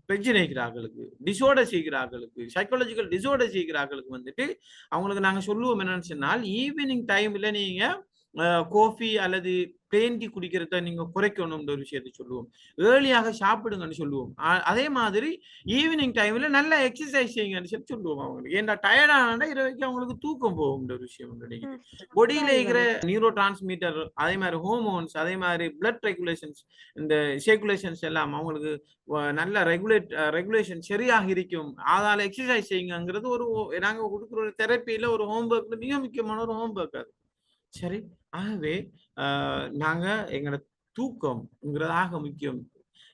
பிரச்சனை செய்கிறார்களுக்கு, டிஸார்டர் செய்கிறார்களுக்கு, சைக்காலஜிக்கல் டிஸார்டர் செய்கிறார்களுக்கு அவங்களுக்கு நாங்கள் சொல்லுவோம் என்னன்னு சொன்னால், ஈவினிங் டைம்ல நீங்க காஃபி அல்லது பிளேன் டீ குடிக்கிறத நீங்க குறைக்கணும்ன்ற ஒரு விஷயத்தை சொல்லுவோம். ஏர்லியாக சாப்பிடுங்கன்னு சொல்லுவோம். அதே மாதிரி ஈவினிங் டைம்ல நல்லா எக்ஸசைஸ் செய்யுங்கன்னு சொல்லி சொல்லுவோம் அவங்களுக்கு. ஏன்னா டயர்டானா இரவுக்கு அவங்களுக்கு தூக்கம் போகும்ன்ற ஒரு விஷயம். பொடியில இருக்கிற நியூரோ டிரான்ஸ்மிட்டர், அதே மாதிரி ஹோமோன்ஸ், அதே மாதிரி பிளட் ரெகுலேஷன்ஸ், இந்த சர்க்குலேஷன்ஸ் எல்லாம் அவங்களுக்கு நல்ல ரெகுலேஷன் சரியாக இருக்கும். அதால எக்ஸசைஸ் செய்யுங்கிறது ஒரு நாங்க கொடுக்குற ஒரு தெரப்பியில ஒரு ஹோம்ஒர்க், மிக முக்கியமான ஒரு ஹோம்ஒர்க் அது. சரி, ஆகவே நாங்க எங்களோட தூக்கம்ங்கிறதாக முக்கியம்.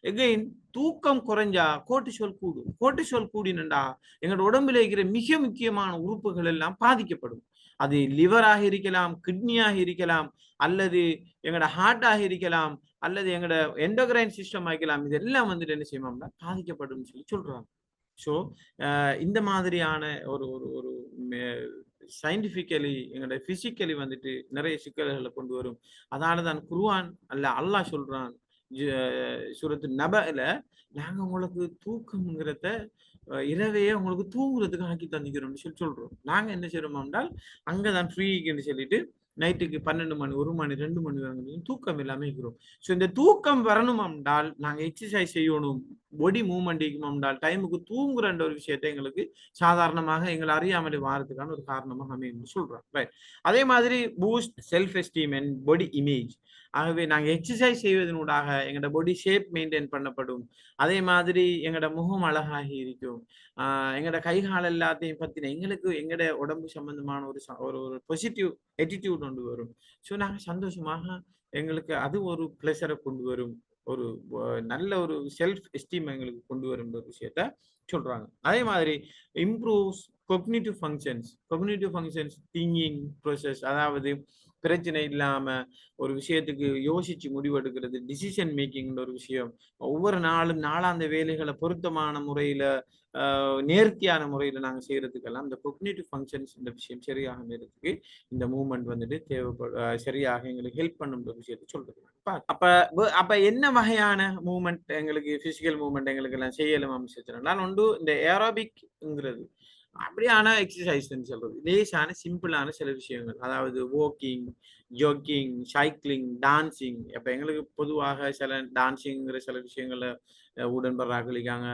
எகைன் தூக்கம் குறைஞ்சா கோர்ட்டிசோல் கூடும். கோர்ட்டிசோல் கூடினண்டா எங்களோட உடம்புல இருக்கிற மிக முக்கியமான உறுப்புகள் எல்லாம் பாதிக்கப்படும். அது லிவராக இருக்கலாம், கிட்னியாக இருக்கலாம், அல்லது எங்களோட ஹார்ட்டாக இருக்கலாம், அல்லது எங்களோட எண்டோகிரைன் சிஸ்டம் ஆகிக்கலாம். இதெல்லாம் என்ன செய்வோம்னா பாதிக்கப்படும் சொல்லி சொல்றாங்க. ஸோ இந்த மாதிரியான ஒரு ஒரு ஒரு சயின்டிபிக்கலி எங்களோட பிசிக்கலி நிறைய சிக்கல்களை கொண்டு வரும். அதனாலதான் குர்ஆன் அல்லாஹ் சொல்றான் சூரத்து நபல, நாங்க உங்களுக்கு தூக்கம்ங்கிறத இரவையே உங்களுக்கு தூங்குறதுக்கு ஆக்கி தந்துக்கிறோம்னு சொல்றோம். நாங்க என்ன செய்யறோம் என்றால் அங்கதான் ஃப்ரீன்னு சொல்லிட்டு நைட்டுக்கு 12 மணி 1 மணி 2 மணி வரைக்கும் தூக்கம் எல்லாமே இருக்கிறோம். ஸோ இந்த தூக்கம் வரணும் என்றால் நாங்க எக்ஸசைஸ் செய்யணும், பாடி மூவ்மெண்ட் என்றால் டைமுக்கு தூங்குற ஒரு விஷயத்தை எங்களுக்கு சாதாரணமாக எங்களை அறியாமலே வாரத்துக்கான ஒரு காரணமாக அமையும் சொல்றோம். ரைட். அதே மாதிரி boost self esteem and body image. ஆகவே நாங்கள் எக்ஸசைஸ் செய்வதனூடாக எங்களோட பாடி ஷேப் மெயின்டைன் பண்ணப்படும். அதே மாதிரி எங்களோட முகம் அழகாகி இருக்கும். எங்களோட கைகால் எல்லாத்தையும் பத்தின எங்களுக்கு எங்களோட உடம்பு சம்பந்தமான ஒரு பாசிட்டிவ் எட்டிடியூட் கொண்டு வரும். ஸோ நாங்கள் சந்தோஷமாக எங்களுக்கு அது ஒரு பிளஸரை கொண்டு வரும், ஒரு நல்ல ஒரு செல்ஃப் எஸ்டீம் எங்களுக்கு கொண்டு வரும் ஒரு விஷயத்த சொல்றாங்க. அதே மாதிரி improves cognitive functions thinking process, அதாவது பிரச்சனை இல்லாம ஒரு விஷயத்துக்கு யோசிச்சு முடிவெடுக்கிறது, டிசிஷன் மேக்கிங் ஒரு விஷயம். ஒவ்வொரு நாளும் நாளாந்த வேலைகளை பொருத்தமான முறையில நேர்த்தியான முறையில நாங்க செய்யறதுக்கெல்லாம் இந்த கொக்னிட்டிவ் ஃபங்க்ஷன்ஸ் இந்த விஷயம் சரியாக நேரத்துக்கு இந்த மூவ்மெண்ட் சரியாக எங்களுக்கு ஹெல்ப் பண்ணும் விஷயத்தை சொல்றது. அப்ப என்ன வகையான மூவ்மெண்ட் எங்களுக்கு பிசிக்கல் மூவ்மெண்ட் எங்களுக்கு எல்லாம் செய்யலாம் அமைச்சிருந்தால் ஒன்று இந்த ஏரோபிக்ங்கிறது அப்படியான எக்ஸசைஸ் சொல்றது. லேசான சிம்பிளான சில விஷயங்கள், அதாவது வாக்கிங், ஜாக்கிங், சைக்கிளிங், டான்சிங். அப்ப எங்களுக்கு பொதுவாக சில டான்சிங்கிற சில விஷயங்களை உடன்படுற அகலிக்காங்க,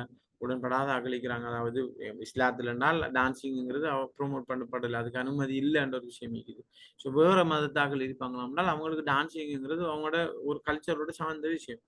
உடன்படாத அகலிக்கிறாங்க. அதாவது இஸ்லாத்துலனால் டான்சிங்கிறது ப்ரொமோட் பண்ணப்படலை, அதுக்கு அனுமதி இல்லைன்ற ஒரு விஷயம் இருக்குது. ஸோ வேற மதத்தாக இருப்பாங்களாம்னால் அவங்களுக்கு டான்சிங்கிறது அவங்களோட ஒரு கல்ச்சரோட சார்ந்த விஷயம்.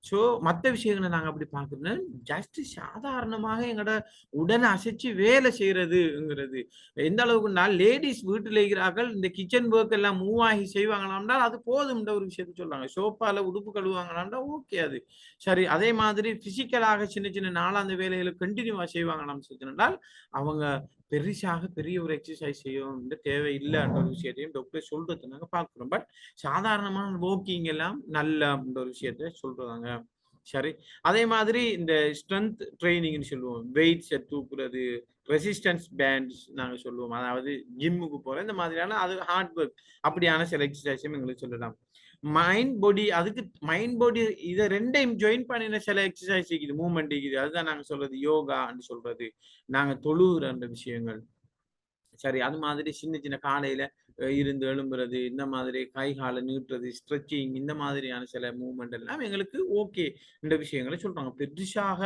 ஸோ மற்ற விஷயங்களை நாங்கள் அப்படி பார்க்கணும்னா ஜஸ்ட் சாதாரணமாக எங்களோட உடலை அசைச்சு வேலை செய்யறதுங்கிறது எந்த அளவுக்குன்னா, லேடிஸ் வீட்டில் இருக்கிறார்கள் இந்த கிச்சன் ஒர்க் எல்லாம் மூவ் ஆகி செய்வாங்களாம்னா அது போதும்ன்ற ஒரு விஷயத்த சொல்றாங்க. சோப்பால உடுப்பு கழுவாங்களாம்னா ஓகே அது சரி. அதே மாதிரி பிசிக்கலாக சின்ன சின்ன நாளாந்த வேலைகளை கண்டினியூவா செய்வாங்களாம் சொன்னால் அவங்க பெரிய ஒரு எக்ஸசைஸ் செய்யணும் தேவையில்லைன்ற ஒரு விஷயத்தையும் டாக்டர் சொல்றது நாங்க பார்க்கிறோம். பட் சாதாரணமான வாக்கிங் எல்லாம் நல்ல ஒரு விஷயத்த சொல்றாங்க. சரி. அதே மாதிரி இந்த ஸ்ட்ரென்த் ட்ரைனிங்னு சொல்லுவோம். வெயிட்ஸை தூக்குறது, ரெசிஸ்டன்ஸ் பேண்ட்ஸ் நாங்க சொல்லுவோம். அதாவது ஜிம்முக்கு போற இந்த மாதிரியான அது ஹார்ட் ஒர்க் அப்படியான சில எக்ஸசைஸும் எங்களுக்கு சொல்லலாம். மைண்ட் பாடி அதுக்கு மைண்ட் பாடி இதை ரெண்டையும் ஜாயின் பண்ணின சில எக்ஸசைஸ் இருக்குது, மூவ்மெண்ட் இருக்குது. அதுதான் நாங்க சொல்றது யோகான்னு சொல்றது. நாங்க தொழுகிற அந்த விஷயங்கள். சரி, அது மாதிரி சின்ன சின்ன காலையில இருந்து எழும்புறது, இந்த மாதிரி கை காலை நீட்டுறது, ஸ்ட்ரெச்சிங், இந்த மாதிரியான சில மூவ்மெண்ட் எல்லாம் எங்களுக்கு ஓகே இந்த விஷயங்களை சொல்றாங்க. பெருசாக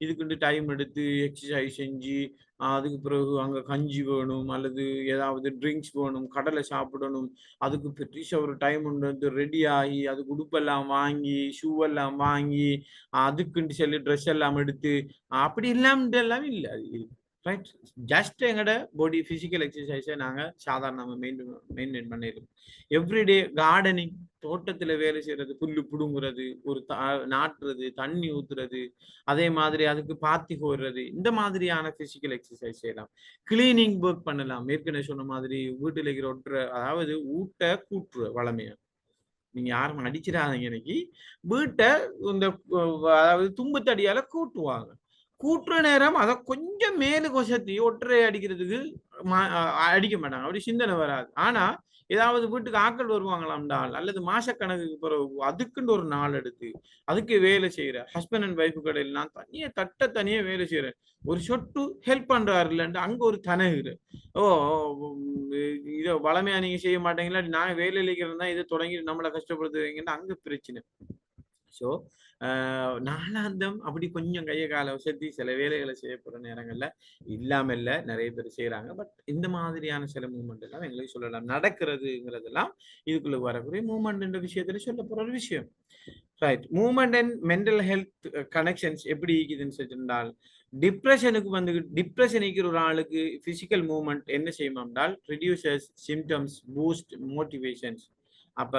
இதுக்கு டைம் எடுத்து எக்ஸசைஸ் செஞ்சு அதுக்கு பிறகு அங்க கஞ்சி வேணும் அல்லது ஏதாவது ட்ரிங்க்ஸ் வேணும், கடலை சாப்பிடணும், அதுக்கு பெருசா ஒரு டைம் வந்து ரெடி ஆகி அதுக்கு உடுப்பெல்லாம் வாங்கி ஷூ எல்லாம் வாங்கி அதுக்குன்னு சொல்லி ட்ரெஸ் எல்லாம் எடுத்து அப்படி இல்லாம எல்லாம் இல்லை. அது ரைட். ஜஸ்ட் எங்கட பாடி பிசிக்கல் எக்ஸசைஸை நாங்க சாதாரணமா மெயின்டைன் பண்ணிருக்கோம். எவ்ரிடே கார்டனிங், தோட்டத்துல வேலை செய்யறது, புல்லு புடுங்குறது, ஒரு நாட்டுறது, தண்ணி ஊத்துறது, அதே மாதிரி அதுக்கு பாத்தி போடுறது, இந்த மாதிரியான பிசிக்கல் எக்ஸசைஸ் செய்யலாம். கிளீனிங் ஒர்க் பண்ணலாம். ஏற்கனவே சொன்ன மாதிரி வீட்டுல இருக்கிற அதாவது ஊட்ட கூட்டுற வளமையா நீங்க யாரும் அடிச்சிடாதீங்க. இன்னைக்கு வீட்டை இந்த அதாவது தும்பு தடியால கூட்டுவாங்க. கூட்டுற நேரம் அதை கொஞ்சம் மேலு கொசத்தி ஒற்றை அடிக்கிறதுக்கு அடிக்க மாட்டாங்க, அப்படி சிந்தனை வராது. ஆனா ஏதாவது வீட்டுக்கு ஆட்கள் வருவாங்களாம்டால் அல்லது மாசக்கணக்குக்கு பிறகு அதுக்குன்னு ஒரு நாள் எடுத்து அதுக்கு வேலை செய்யற ஹஸ்பண்ட் அண்ட் ஒய்ஃபு கடையில் நான் தனியே வேலை செய்யறேன், ஒரு சொட்டு ஹெல்ப் பண்றாரு இல்லைன்ட்டு அங்க ஒரு தனகுற ஓ இதை வளமையா நீங்க செய்ய மாட்டீங்களா, நான் வேலை இழைக்கிறது தான் இதை தொடங்கி நம்மளை கஷ்டப்படுத்துவீங்கன்னு அங்க பிரச்சனை. ஸோ நாளாந்தம் அப்படி கொஞ்சம் கையை காலை வசதி சில வேலைகளை செய்யப்படுற நேரங்கள்ல இல்லாம இல்ல நிறைய பேர் செய்யறாங்க. பட் இந்த மாதிரியான சில மூவ்மெண்ட் எல்லாம் எங்களுக்கு சொல்லலாம். நடக்கிறதுங்கிறதெல்லாம் இதுக்குள்ள வரக்கூடிய மூவ்மெண்ட் விஷயத்துல சொல்ல போற ஒரு விஷயம். Right. Movement and mental health connections எப்படி இருக்குதுன்னு சொல்லியிருந்தால், டிப்ரெஷனுக்கு வந்து டிப்ரெஷன் இருக்கிற ஒரு ஆளுக்கு பிசிக்கல் மூவ்மெண்ட் என்ன செய்யும் என்றால் ரிடியூசஸ் சிம்டம்ஸ், பூஸ்ட் மோட்டிவேஷன்ஸ். அப்ப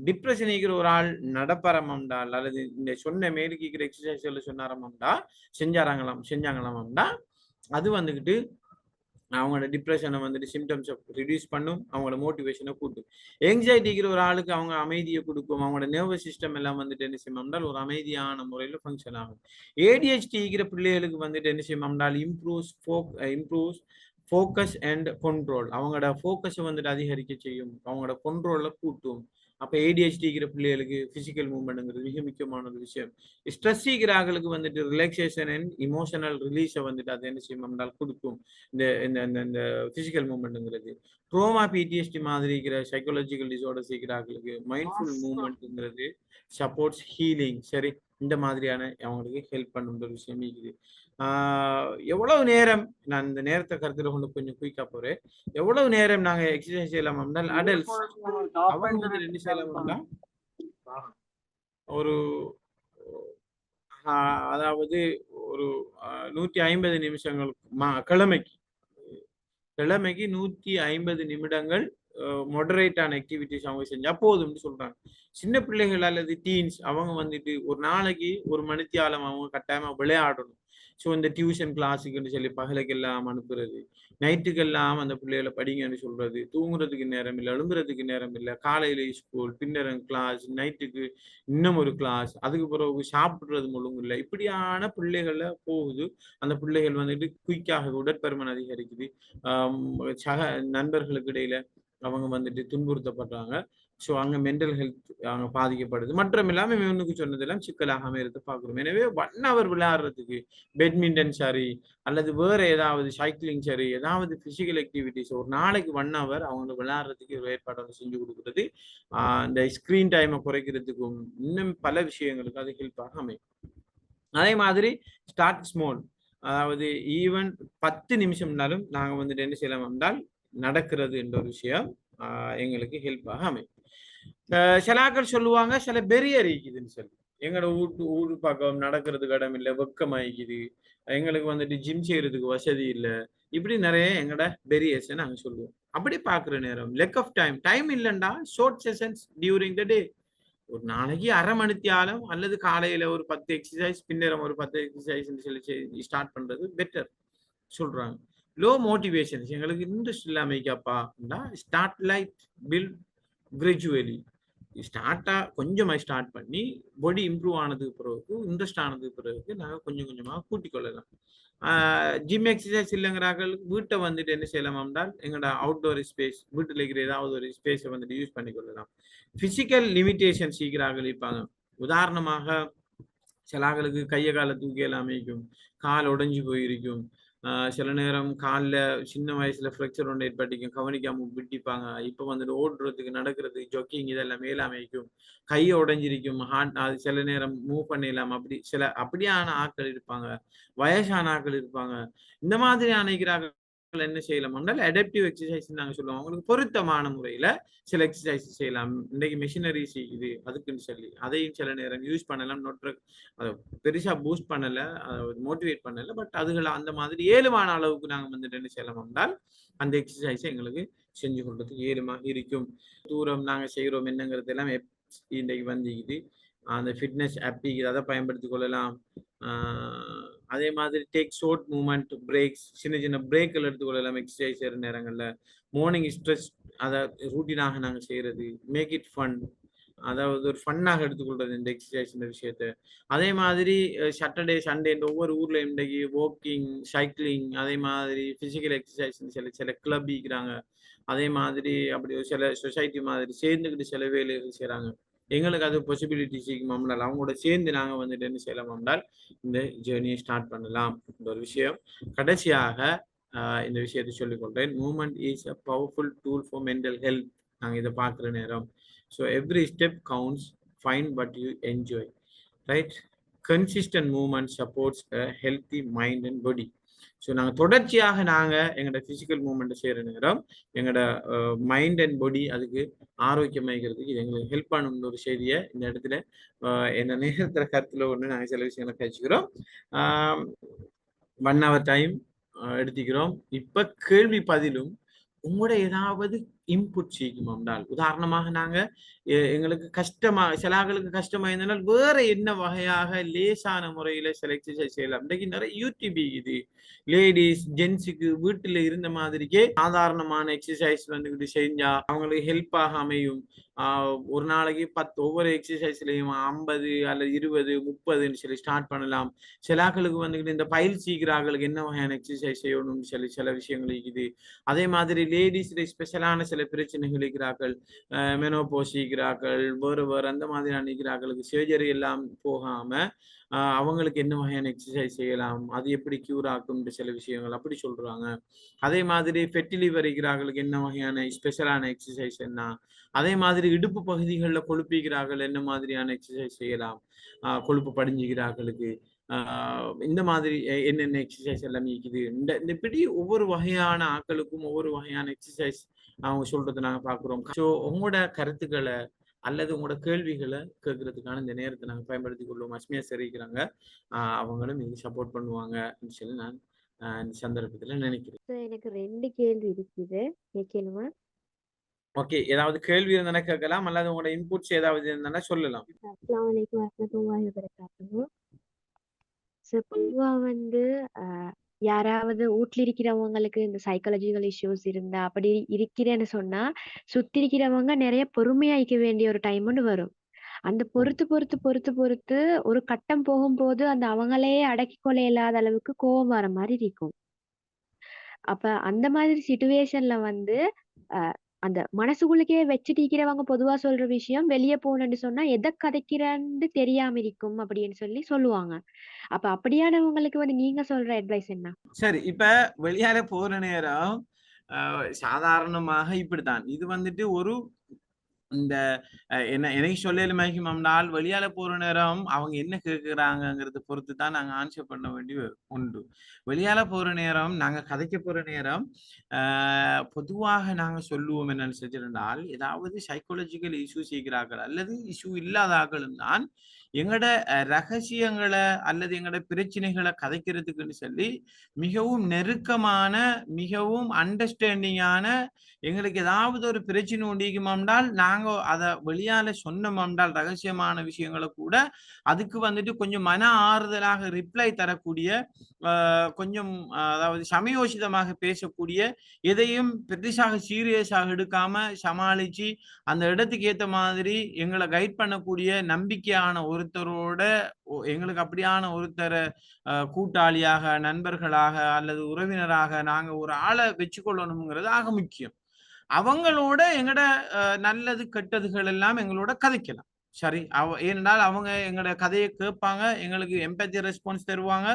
டிப்ரெஷன் இருக்கிற ஒரு ஆள் நடப்பாரமாம்டால் அல்லது இந்த சொன்ன மேலுக்கு இருக்கிற எக்ஸசைஸ்ல சொன்னாரமாம்டா செஞ்சாங்களாமாம்டா அது வந்துகிட்டு அவங்களோட டிப்ரெஷனை வந்துட்டு சிம்டம்ஸை ரிடியூஸ் பண்ணும், அவங்களோட மோட்டிவேஷனை கூட்டும். எங்ஸைட்டி இருக்கிற ஒரு ஆளுக்கு அவங்க அமைதியை கொடுக்கும், அவங்களோட நர்வஸ் சிஸ்டம் எல்லாம் வந்துட்டு என்ன செய்யணும்னால் ஒரு அமைதியான முறையில் ஃபங்க்ஷன் ஆகும். ஏடிஹெச்டி இருக்கிற பிள்ளைகளுக்கு வந்துட்டு என்ன செய்யணும்னால் இம்ப்ரூவ்ஸ் ஃபோக்கஸ் அண்ட் கண்ட்ரோல். அவங்களோட ஃபோக்கஸை வந்துட்டு அதிகரிக்க செய்யும், அவங்களோட கண்ட்ரோலை கூட்டும். அப்போ ஏடிஹெச்டி இருக்கிற பிள்ளைகளுக்கு பிசிக்கல் மூவ்மெண்ட்ங்கிறது மிக முக்கியமான ஒரு விஷயம். ஸ்ட்ரெஸ் இருக்கிறாங்களுக்கு வந்துட்டு ரிலாக்ஸேஷன் அண்ட் இமோஷனல் ரிலீஸை வந்துட்டு அது என்ன செய்யணும்னால் கொடுக்கும் இந்த பிசிக்கல் மூவ்மெண்ட்ங்கிறது. ட்ரோமா, பிடிஎஸ்டி மாதிரி இருக்கிற சைக்காலஜிக்கல் டிசார்டர்ஸ் இருக்கிறாங்களுக்கு மைண்ட்ஃபுல் மூவ்மெண்ட்ங்கிறது சப்போர்ட்ஸ் ஹீலிங். சரி, இந்த மாதிரியான அவங்களுக்கு ஹெல்ப் பண்ணும் ஒரு விஷயம் இருக்குது. எவ்வளவு நேரம் நான் இந்த நேரத்தை கருத்துல கொண்டு கொஞ்சம் குயிக்கா போறேன். எவ்வளவு நேரம் நாங்க எக்ஸசைஸ் செய்யலாம் என்றால் அடல்ட்ஸ் அவங்க வந்து என்ன செய்யலாம் ஒரு அதாவது ஒரு 150 நிமிஷங்கள் கிழமைக்கு 150 நிமிடங்கள் மொடரேட்டான ஆக்டிவிட்டிஸ் அவங்க செஞ்சா போதும்னு சொல்றாங்க. சின்ன பிள்ளைகள் அல்லது டீன்ஸ் அவங்க வந்துட்டு ஒரு நாளைக்கு 1 மணித்தியாலம் அவங்க கட்டாயமா விளையாடணும். ஸோ இந்த டியூஷன் கிளாஸுக்குன்னு சொல்லி பகலுக்கெல்லாம் அனுப்புறது, நைட்டுக்கெல்லாம் அந்த பிள்ளைகளை படிங்கன்னு சொல்றது, தூங்குறதுக்கு நேரம் இல்லை, எழும்புறதுக்கு நேரம் இல்லை, காலையில ஸ்கூல், பின்னரம் கிளாஸ், நைட்டுக்கு இன்னும் ஒரு கிளாஸ், அதுக்கு பிறகு சாப்பிடுறது ஒழுங்கு இல்லை, இப்படியான பிள்ளைகளை போகுது. அந்த பிள்ளைகள் வந்துட்டு குயிக்காக உடற்பருமன் அதிகரிக்குது, சக நண்பர்களுக்கு இடையில அவங்க வந்துட்டு துன்புறுத்தப்படுறாங்க. ஸோ அங்கே மென்டல் ஹெல்த் அங்கே பாதிக்கப்படுது. மற்றும் இல்லாமல் இவனுக்கு சொன்னதெல்லாம் சிக்கலாகாம இருந்து பார்க்குறோம். எனவே 1 hour விளையாடுறதுக்கு பேட்மிண்டன் சரி அல்லது வேற ஏதாவது சைக்கிளிங் சரி ஏதாவது பிசிக்கல் ஆக்டிவிட்டிஸ் ஒரு நாளைக்கு 1 hour அவங்களுக்கு விளையாடுறதுக்கு ஒரு ஏற்பாடு செஞ்சு கொடுக்குறது இந்த ஸ்கிரீன் டைமை குறைக்கிறதுக்கும் இன்னும் பல விஷயங்களுக்கு அது ஹெல்ப்பாக அமையும். அதே மாதிரி ஸ்டார்ட் ஸ்மால், அதாவது ஈவன் 10 நிமிஷம்னாலும் நாங்கள் வந்துட்டு என்ன செய்யலாம் என்றால் நடக்கிறது என்ற ஒரு விஷயம் எங்களுக்கு ஹெல்ப்பாக அமையும். சில ஆட்கள் சொல்லுவாங்க சில பெரியர் இருக்குதுன்னு சொல்லி, எங்களோட ஊர் பக்கம் நடக்கிறதுக்கு இடம் இல்லை, வெக்கமாயிக்குது, எங்களுக்கு வந்துட்டு ஜிம் செய்யறதுக்கு வசதி இல்லை, இப்படி நிறைய எங்களோட பெரியர்ஸ் நாங்கள் சொல்லுவோம். அப்படி பார்க்குற நேரம் லெக் ஆஃப் டைம் இல்லைண்டா ஷார்ட் செஷன்ஸ் டியூரிங் த டே, ஒரு நாளைக்கு அரை மணித்தியாலம் அல்லது காலையில ஒரு 10 எக்ஸசைஸ் பின்னரம் ஒரு 10 எக்ஸசைஸ் சொல்லி ஸ்டார்ட் பண்றது பெட்டர் சொல்றாங்க. லோ மோட்டிவேஷன்ஸ் எங்களுக்கு இன்ட்ரெஸ்ட் இல்லாம ஸ்டார்ட் லைட் பில்ட் கிராஜுவலி. கொஞ்சமாக ஸ்டார்ட் பண்ணி பாடி இம்ப்ரூவ் ஆனதுக்கு பிறகு இன்ட்ரெஸ்ட் ஆனதுக்கு பிறகு நாங்கள் கொஞ்சம் கொஞ்சமாக கூட்டிக் கொள்ளலாம். ஜிம் எக்ஸசைஸ் இல்லைங்கிறார்கள் வீட்டை வந்துட்டு என்ன செய்யலாம் என்றால் எங்களோட அவுட்டோர் ஸ்பேஸ் வீட்டில் இருக்கிற ஏதாவது ஒரு ஸ்பேஸை வந்துட்டு யூஸ் பண்ணி கொள்ளலாம். பிசிக்கல் லிமிட்டேஷன் சீக்கிராக இருப்பாங்க. உதாரணமாக சிலாக்களுக்கு கையை காலை தூக்கி எல்லாம் அமைக்கும், கால் உடைஞ்சு போயிருக்கும், சில நேரம் காலில் சின்ன வயசுல ஃப்ராக்சர் ஒன்று ஏற்பட்டிக்கும், கவனிக்காம விட்டிப்பாங்க. இப்போ வந்துட்டு ஓடுறதுக்கு நடக்கிறதுக்கு ஜொக்கிங் இதெல்லாம் மேலாமைக்கும், கையை உடைஞ்சிருக்கும், ஹார்ட் அது சில நேரம் மூவ் பண்ணிடலாம். அப்படியான ஆட்கள் இருப்பாங்க, வயசான ஆட்கள் இருப்பாங்க. இந்த மாதிரி அணைக்கிறார்கள் என்ன செய்யலாம் என்றால் அடாப்டிவ் எக்ஸசைஸ் நாங்கள் சொல்லுவோம். அவங்களுக்கு பொருத்தமான முறையில சில எக்ஸசைஸ் செய்யலாம். இன்றைக்கு மிஷினரிஸ் இது அதுக்குன்னு சொல்லி அதையும் சில நேரம் யூஸ் பண்ணலாம். அதை பெருசா பூஸ்ட் பண்ணல, மோட்டிவேட் பண்ணல, பட் அதுகளை அந்த மாதிரி ஏழுமான அளவுக்கு நாங்கள் வந்துட்டு என்ன செய்யலாம் என்றால் அந்த எக்ஸசைஸை எங்களுக்கு செஞ்சு கொள்றதுக்கு ஏழுமாக இருக்கும். தூரம் நாங்கள் செய்கிறோம் என்னங்கிறது எல்லாம் இன்றைக்கு வந்துக்குது. அந்த ஃபிட்னஸ் ஆப் அதை பயன்படுத்தி கொள்ளலாம். அதே மாதிரி டேக் ஷார்ட் மூமெண்ட் பிரேக்ஸ், சின்ன சின்ன பிரேக்கள் எடுத்துக்கொள்ளலாம் எக்ஸசைஸ் செய்கிற நேரங்களில். மார்னிங் ஸ்ட்ரெஸ் அதை ரூட்டீனாக நாங்கள் செய்கிறது, மேக் இட் ஃபன், அதாவது ஒரு ஃபன்னாக எடுத்துக்கொள்றது இந்த எக்ஸசைஸ் இந்த விஷயத்த. அதே மாதிரி சாட்டர்டே சண்டே இந்த ஒவ்வொரு ஊர்ல இன்றைக்கு வாக்கிங், சைக்கிளிங், அதே மாதிரி பிசிக்கல் எக்ஸசைஸ் சில கிளப் இருக்கிறாங்க. அதே மாதிரி அப்படி சில சொசைட்டி மாதிரி சேர்ந்துக்கிட்டு சில வேலைகள் செய்கிறாங்க. எங்களுக்கு அது பாசிபிலிட்டி செய்யுமாம்னால் அவங்களோட சேர்ந்து நாங்கள் வந்துட்டு என்ன செய்யலாம் என்றால் இந்த ஜேர்னியை ஸ்டார்ட் பண்ணலாம். இந்த ஒரு விஷயம். கடைசியாக இந்த விஷயத்தை சொல்லிக்கொள்றேன். Movement is a powerful tool for mental health. நாங்கள் இதை பார்க்குற நேரம் so every step counts, find what you enjoy, right? Consistent movement supports a healthy mind and body. So நாங்கள் தொடர்ச்சியாக எங்களோட ஃபிசிக்கல் மூவ்மெண்ட்டை செய்கிற நேரம் எங்களோட மைண்ட் அண்ட் பாடி அதுக்கு ஆரோக்கியமாகிறதுக்கு இது எங்களுக்கு ஹெல்ப் பண்ணணும்னு ஒரு செய்தியை இந்த இடத்துல என்ன நேரத்தில் கருத்தில் ஒன்று நாங்கள் சில விஷயங்களை கழிச்சுக்கிறோம். 1 hour டைம் எடுத்துக்கிறோம். இப்போ கேள்வி பதிலும் உங்களோட ஏதாவது இன்புட் செய்யுமாண்டால், உதாரணமாக எங்களுக்கு சிலாக்களுக்கு கஷ்டமா இருந்தால் வேற என்ன வகையாக லேசான முறையில சில எக்ஸசைஸ் செய்யலாம். இன்றைக்கு நிறைய யூடியூப் இது லேடிஸ் ஜென்ஸுக்கு வீட்டுல இருந்த மாதிரிக்கே சாதாரணமான எக்ஸசைஸ் வந்துகிட்டு செஞ்சா அவங்களுக்கு ஹெல்ப்பாக அமையும். ஒரு நாளைக்கு 10 ஒவ்வொரு எக்ஸசைஸ்லயும் 50 அல்லது 20 30 சொல்லி ஸ்டார்ட் பண்ணலாம். சிலாக்களுக்கு வந்துகிட்டு இந்த பயில் சீக்கிராக்களுக்கு என்ன வகையான எக்ஸசைஸ் செய்யணும்னு சொல்லி சில விஷயங்கள் இருக்குது. அதே மாதிரி லேடிஸ் ஸ்பெஷலான சில பிரச்சனைகள் இருக்கிறார்கள், மெனோபோஸ் இருக்கிறார்கள், வேறு அந்த மாதிரியான இருக்கிறார்களுக்கு சர்ஜரி எல்லாம் போகாம அவங்களுக்கு என்ன வகையான எக்ஸசைஸ் செய்யலாம், அது எப்படி கியூர் ஆகும் சில விஷயங்கள் அப்படி சொல்றாங்க. அதே மாதிரி ஃபெட்டி லிவர் இருக்கிறார்களுக்கு என்ன வகையான ஸ்பெஷலான எக்ஸசைஸ் என்ன, அதே மாதிரி இடுப்பு பகுதிகளில் கொழுப்பிக்கிறார்கள் என்ன மாதிரியான எக்ஸசைஸ் செய்யலாம், கொழுப்பு படிஞ்சுக்கிறார்களுக்கு இந்த மாதிரி என்னென்ன எக்ஸசைஸ் எல்லாம் இருக்குது. இந்த இப்படி ஒவ்வொரு வகையான ஆட்களுக்கும் ஒவ்வொரு வகையான எக்ஸசைஸ் அவங்க சொல்றதை நாங்க பாக்குறோம். ஸோ உங்களோட கருத்துக்களை அல்லது உங்களோட கேள்விகளை கேட்கறதுக்கான இந்த நேரத்தை நாங்க பயன்படுத்தி கொள்வோம். அஸ்மியா சரிக்கிறாங்க, அவங்களும் இது சப்போர்ட் பண்ணுவாங்கன்னு சொல்லி நான் இந்த சந்தர்ப்பத்துல நினைக்கிறேன். எனக்கு 2 கேள்வி இருக்குது, கேட்கணுமா? ஓகே, ஏதாவது கேள்வி இருந்தா கேட்கலாம், அல்லது உங்களோட இன்புட்ஸ் ஏதாவது இருந்தா சொல்லலாம். அஸ்ஸலாமு அலைக்கும் வரஹ்மத்துல்லாஹி வபரகாத்துஹு. பொதுவா யாராவது வீட்ல இருக்கிறவங்களுக்கு இந்த சைக்காலஜிக்கல் இஷ்யூஸ் இருந்தா அப்படி இருக்கிறேன்னு சொன்னா சுத்தி இருக்கிறவங்க நிறைய பொறுமையாய்க்க வேண்டிய ஒரு டைம் ஒன்று வரும். அந்த பொறுத்து ஒரு கட்டம் போகும்போது அந்த அவங்களே அடக்கி கொள்ள இல்லாத அளவுக்கு கோபம் வர மாதிரி இருக்கும். அப்ப அந்த மாதிரி சிச்சுவேஷன்ல அந்த மனசுக்குள்ளக்கே வச்சுட்டு இருக்கிறவங்க பொதுவா சொல்ற விஷயம், வெளியே போனேன்னு சொன்னா எதை கதைக்கிறேன்னு தெரியாம இருக்கும் அப்படின்னு சொல்லுவாங்க. அப்ப அப்படியானவங்களுக்கு நீங்க சொல்ற அட்வைஸ் என்ன? சரி, இப்ப வெளியால போற நேரம் சாதாரணமாக இப்படித்தான் இது ஒரு இந்த எனக்கு சொல்லலுமால் வெளியால போற நேரம் அவங்க என்ன கேட்கிறாங்கிறத பொறுத்து தான் நாங்க ஆன்சர் பண்ண வேண்டிய உண்டு. வெளியால போற நேரம் நாங்க கதைக்க போற நேரம் பொதுவாக நாங்க சொல்லுவோம் என்னன்னு செஞ்சிருந்தால், ஏதாவது சைக்காலஜிக்கல் இஷ்யூ செய்கிறார்கள் அல்லது இஷ்யூ இல்லாத ஆக்களும் தான் எங்களோட ரகசியங்களை அல்லது எங்களோட பிரச்சனைகளை கதைக்கிறதுக்குன்னு சொல்லி மிகவும் நெருக்கமான, மிகவும் அண்டர்ஸ்டாண்டிங்கான, எங்களுக்கு ஏதாவது ஒரு பிரச்சனை உண்டிக்குமாண்டால் நாங்க அதை வெளியால சொன்னோம்டால் ரகசியமான விஷயங்களை கூட அதுக்கு வந்துட்டு கொஞ்சம் மன ஆறுதலாக ரிப்ளை தரக்கூடிய, கொஞ்சம் அதாவது சமயோசிதமாக பேசக்கூடிய, எதையும் பெருசாக சீரியஸாக எடுக்காம சமாளிச்சு அந்த இடத்துக்கு ஏற்ற மாதிரி எங்களை கைட் பண்ணக்கூடிய நம்பிக்கையான ஒருத்தரோட, எங்களுக்கு அப்படியான ஒருத்தரை கூட்டாளியாக, நண்பர்களாக அல்லது உறவினராக நாங்க ஒரு ஆளை வச்சுக்கொள்ளணுங்கிறது ஆக முக்கியம். அவங்களோட எங்கட நல்லது கெட்டதுகள் எல்லாம் எங்களோட கதைக்கலாம். சரி, ஏனென்றால் அவங்க எங்களோட கதையை கேட்பாங்க, எங்களுக்கு எம்பத்தி ரெஸ்பான்ஸ் தருவாங்க.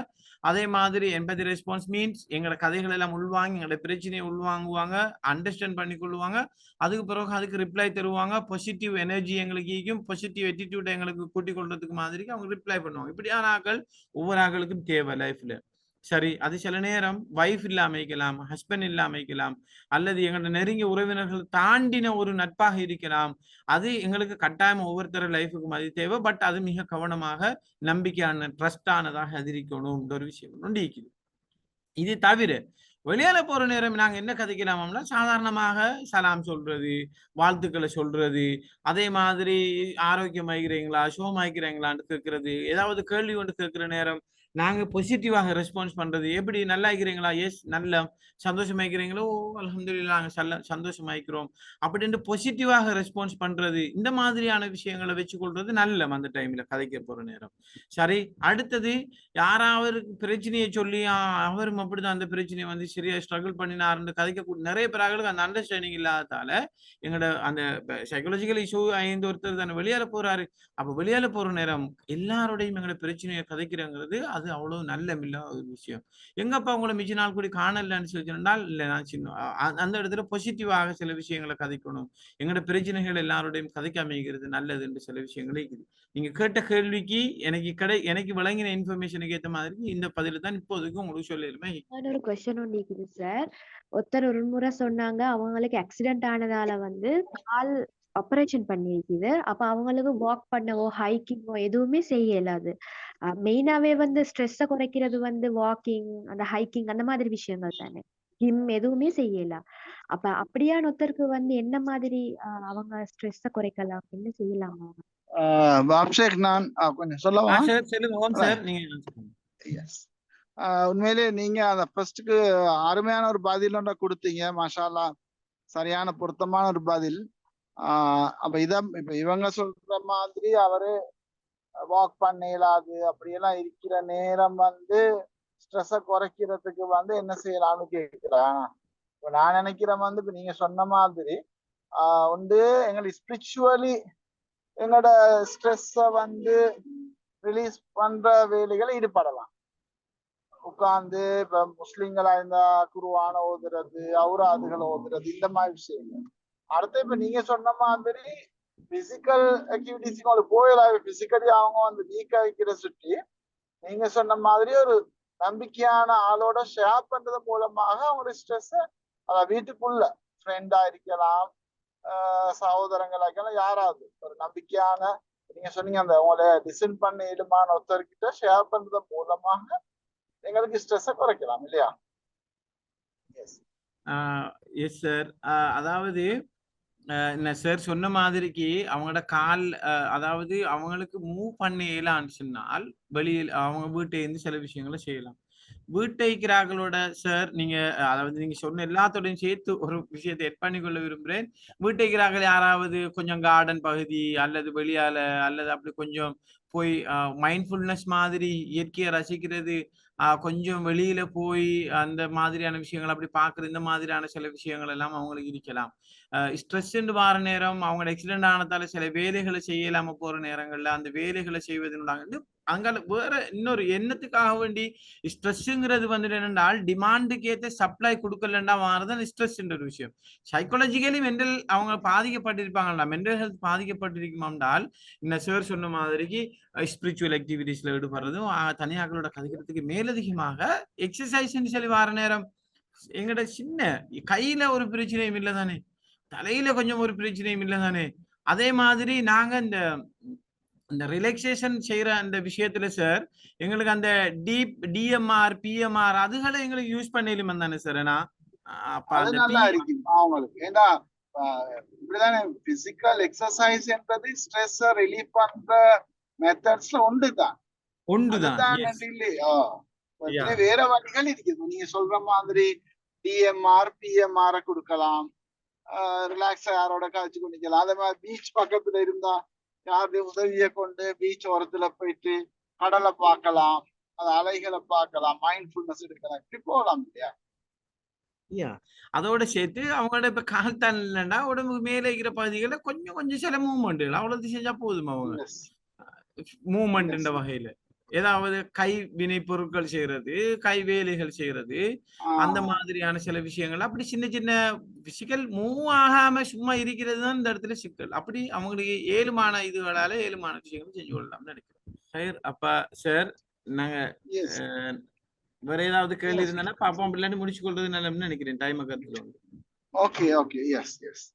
அதே மாதிரி எம்பத்தி ரெஸ்பான்ஸ் மீன்ஸ் எங்களோட கதைகள் எல்லாம் உள்வாங்கி எங்களோட பிரச்சனையை உள்வாங்குவாங்க, அண்டர்ஸ்டாண்ட் பண்ணி கொள்ளுவாங்க. அதுக்கு பிறகு அதுக்கு ரிப்ளை தருவாங்க. பாசிட்டிவ் எனர்ஜி எங்களுக்கு பாசிட்டிவ் எட்டிடியூட் எங்களுக்கு கூட்டிக் கொள்றதுக்கு மாதிரி அவங்க ரிப்ளை பண்ணுவாங்க. இப்படியான ஆக்கள் ஒவ்வொரு ஆக்களுக்கும் தேவை லைஃப்ல. சரி, அது சில நேரம் வைஃப் இல்லாம இருக்கலாம், ஹஸ்பண்ட் இல்லாம இருக்கலாம், அல்லது எங்களோட நெருங்கிய உறவினர்கள் தாண்டின ஒரு நட்பாக இருக்கலாம். அது எங்களுக்கு கட்டாயம் ஒவ்வொருத்தர லைஃபுக்கும் அது தேவை. பட் அது மிக கவனமாக நம்பிக்கையான ட்ரஸ்டானதாக அது இருக்கணும். ஒரு விஷயம் ஒன்று இருக்குது. இது தவிர வெளியால போற நேரம் நாங்க என்ன கதைக்கலாம்னா, சாதாரணமாக சலாம் சொல்றது, வாழ்த்துக்களை சொல்றது, அதே மாதிரி ஆரோக்கியமாகிறீங்களா, சுகமாகிறீங்களான்னு கேட்கறது, ஏதாவது கேள்வி ஒன்று கேட்கிற நேரம் நாங்க பாசிட்டிவாக ரெஸ்பான்ஸ் பண்றது. எப்படி, நல்லா இருக்கிறீங்களா? எஸ், நல்ல. சந்தோஷமாக்கிறீங்களோ? அல்ஹம்துலில்லாஹ், நாங்க சந்தோஷமாக்கிறோம் அப்படின்னு பாசிட்டிவாக ரெஸ்பான்ஸ் பண்றது. இந்த மாதிரியான விஷயங்களை வச்சுக்கொள்றது நல்ல அந்த டைம்ல கதைக்க போற நேரம். சரி, அடுத்தது யாராவது பிரச்சனையை சொல்லி அவரும் அப்படிதான் அந்த பிரச்சனையை வந்து சரியா ஸ்ட்ரகிள் பண்ணினாருன்னு கதைக்கக்கூடிய நிறைய பேர்களுக்கு அந்த அண்டர்ஸ்டாண்டிங் இல்லாததால எங்களோட அந்த சைக்காலஜிக்கல் இஷ்யூ ஐந்து ஒருத்தர் தானே வெளியால போறாரு. அப்ப வெளியால போற நேரம் எல்லாரோடையும் எங்களோட பிரச்சனையை கதைக்கிறங்கிறது அது அவ்வளவு நல்ல ஒரு விஷயம். எங்கப்பா உங்களை மிச்ச நாள் கூடி காணலன்னு சொல்லி சொன்னால், இல்லை நான் சின்ன அந்த இடத்துல பாசிட்டிவாக சில விஷயங்களை கதைக்கணும். எங்களோட பிரச்சனைகள் எல்லாரோடையும் கதைக்காமைக்கிறது நல்லது என்று சில விஷயங்களே இருக்குது. நீங்க கேட்ட கேள்விக்கு எனக்கு வழங்கின இன்ஃபர்மேஷனுக்கு ஏற்ற மாதிரி இந்த பதில தான் இப்போதைக்கு உங்களுக்கு சொல்லிருமே. ஒரு கொஸ்டின் ஒன்று இருக்குது சார். ஒருத்தர் ஒரு முறை சொன்னாங்க அவங்களுக்கு ஆக்சிடென்ட் ஆனதால வந்து கால் ஆபரேஷன் பண்ணிருக்குது. அப்ப அவங்களுக்கு வாக் பண்ணவோ ஹைக்கிங்கோ எதுவுமே செய்ய இயலாது. மெயினாவே வந்து ஸ்ட்ரெஸ்ஸை குறைக்கிறது வந்து வாக்கிங், அந்த ஹைக்கிங் அந்த மாதிரி விஷயங்கள் தானே. ஜிம் எதுவுமே செய்யலாம். அப்ப அப்படியான ஒருத்தருக்கு வந்து என்ன மாதிரி அவங்க ஸ்ட்ரெஸ்ஸை குறைக்கலாம், என்ன செய்யலாமா? அபிஷேக், நான் கொஞ்சம் சொல்லவா? சார், நீங்க எஸ், உண்மையிலே நீங்க அந்த ஃபர்ஸ்டுக்கு அருமையான ஒரு பதில் ஒன்றை கொடுத்தீங்க. மாஷா அல்லாஹ், சரியான பொருத்தமான ஒரு பதில். அப்ப இப்ப இவங்க சொல்ற மாதிரி அவரு வாக் பண்ண இயலாது அப்படியெல்லாம் இருக்கிற நேரம் வந்து ஸ்ட்ரெஸ்ஸை குறைக்கிறதுக்கு வந்து என்ன செய்யலாம்னு கேட்கிறேன். இப்ப நான் நினைக்கிறேன் வந்து இப்ப நீங்க சொன்ன மாதிரி வந்து எங்களுக்கு ஸ்பிரிச்சுவலி எங்களோட ஸ்ட்ரெஸ்ஸை வந்து ரிலீஸ் பண்ற வேலைகளை ஈடுபடலாம். உட்கார்ந்து இப்ப முஸ்லிம்களா இருந்தா குருவான ஓதுறது, அவுராதுகளை ஓதுறது, இந்த மாதிரி விஷயங்கள். அடுத்து இப்ப நீங்க சொன்ன மாதிரி பிசிக்கல் ஆக்டிவிட்டிஸ் போயிடாது. பிசிக்கலி அவங்க வந்து வீக்கா வைக்கிற சுற்றி நீங்க சொன்ன மாதிரி ஒரு நம்பிக்கையான ஆளோட ஷேர் பண்றது மூலமாக அவங்களுடைய ஸ்ட்ரெஸ் வீட்டுக்குள்ள ஃப்ரெண்டா இருக்கலாம், சகோதரங்களா இருக்கலாம், யாராவது ஒரு நம்பிக்கையான, நீங்க சொன்னீங்க அந்த உங்களை டிசைன் பண்ண இயலுமான ஒருத்தர்கிட்ட ஷேர் பண்றது மூலமாக எங்களுக்கு ஸ்ட்ரெஸ்ஸை குறைக்கலாம் இல்லையா? Yes sir. அதாவது சார் சொன்ன மாதிரிக்கு அவங்களோட கால், அதாவது அவங்களுக்கு மூவ் பண்ண இயலான்னு சொன்னால் வெளியில் அவங்க வீட்டை இருந்து சில விஷயங்களை செய்யலாம். வீட்டைக்கிறார்களோட சார் நீங்க அதாவது நீங்க சொன்ன எல்லாத்தோடையும் சேர்த்து ஒரு விஷயத்தை எட் பண்ணிக்கொள்ள விரும்புகிறேன். வீட்டைக்கிறார்கள் யாராவது கொஞ்சம் கார்டன் பகுதி அல்லது வெளியால அல்லது அப்படி கொஞ்சம் போய் மைண்ட்ஃபுல்னஸ் மாதிரி இயற்கையை ரசிக்கிறது, கொஞ்சம் வெளியில போய் அந்த மாதிரியான விஷயங்கள் அப்படி பார்க்குறது, இந்த மாதிரியான சில விஷயங்கள் எல்லாம் அவங்களுக்கு இருக்கலாம். ஸ்ட்ரெஸ்ன்னு வார நேரம் அவங்க ஆக்சிடென்ட் ஆனதால சில வேலைகளை செய்யலாம போற நேரங்கள்ல அந்த வேலைகளை செய்வதனால அங்க வேற இன்னொரு எண்ணத்துக்காக வேண்டி ஸ்ட்ரெஸ்ஸுங்கிறது வந்துட்டு என்னென்றால் டிமாண்டுக்கு ஏற்ற சப்ளை கொடுக்கலன்னா வாரதான் ஸ்ட்ரெஸ்ன்ற ஒரு விஷயம். சைக்காலஜிக்கலி மென்டல் அவங்க பாதிக்கப்பட்டிருப்பாங்கல்ல, மென்டல் ஹெல்த் பாதிக்கப்பட்டிருக்குமாண்டால் இந்த சார் சொன்ன மாதிரிக்கு ஸ்பிரிச்சுவல் ஆக்டிவிட்டிஸ்ல ஈடுபடுறதும் தனியாக்களோட கதைக்கிறதுக்கு மேலதிகமாக எக்ஸசைஸ் சொல்லி வார நேரம் எங்கட சின்ன கையில ஒரு பிரச்சனையும் இல்லை தானே, தலையில கொஞ்சம் ஒரு பிரச்சனையும் இல்லை தானே. அதே மாதிரி நாங்க இந்த அந்த ரிலாக்ஸேஷன் செய்யற அந்த விஷயத்துல சார் எங்களுக்கு அந்த டிஎம்ஆர் பிஎம்ஆர் அதுகளை எங்களுக்கு யூஸ் பண்ணிலுமே தானே சார். அப்ப அது அந்த நல்லா இருக்கும் அவங்களுக்கு. ஏன்னா இப்படிதானே பிசிக்கல் எக்ஸசைஸ்ன்றது ஸ்ட்ரெஸ் ரிலீஃப் பண்ற மெத்தட்ஸ்ல ஒன்றுதான். வேற வழிகள் இருக்குது. நீங்க சொல்ற மாதிரி டிஎம்ஆர் பிஎம்ஆர் கொடுக்கலாம், ரிலாக்ஸ் யாரோட கழிச்சு கொண்டிக்கலாம். அதே மாதிரி பீச் பக்கத்துல இருந்தா யாருடைய உதவியை கொண்டு பீச் ஓரத்துல போயிட்டு கடலை பார்க்கலாம், அது அலைகளை பார்க்கலாம், மைண்ட்ஃபுல்னஸ் எடுக்கலாம், இப்படி போகலாம் இல்லையா? அதோட சேர்த்து அவங்களோட இப்ப கால் தான் இல்லைன்னா உடம்புக்கு மேலே இருக்கிற பகுதிகளை கொஞ்சம் கொஞ்சம் சில மூவ்மெண்ட் அவ்வளவு செஞ்சா போதும். அவங்க மூவ்மெண்ட் வகையில ஏதாவது கை வினை பொருட்கள் செய்யறது, கை வேலைகள் செய்யறது, அந்த மாதிரியான சில விஷயங்கள் அப்படி சின்ன சின்ன பிசிக்கல் மூவ் ஆகாம சும்மா இருக்கிறது தான் இந்த இடத்துல சிக்கல். அப்படி அவங்களுக்கு ஏழுமான இதுகளால ஏழுமான விஷயங்கள் செஞ்சு கொள்ளலாம்னு நினைக்கிறேன். சார் அப்ப சார் நாங்க வேற ஏதாவது கேள்வி இருந்தா பாப்போம், பிள்ளைன்னு முடிச்சு கொள்றது நல்லதுன்னு நினைக்கிறேன். டைம் கருத்துல வந்து ஓகே ஓகே எஸ் எஸ்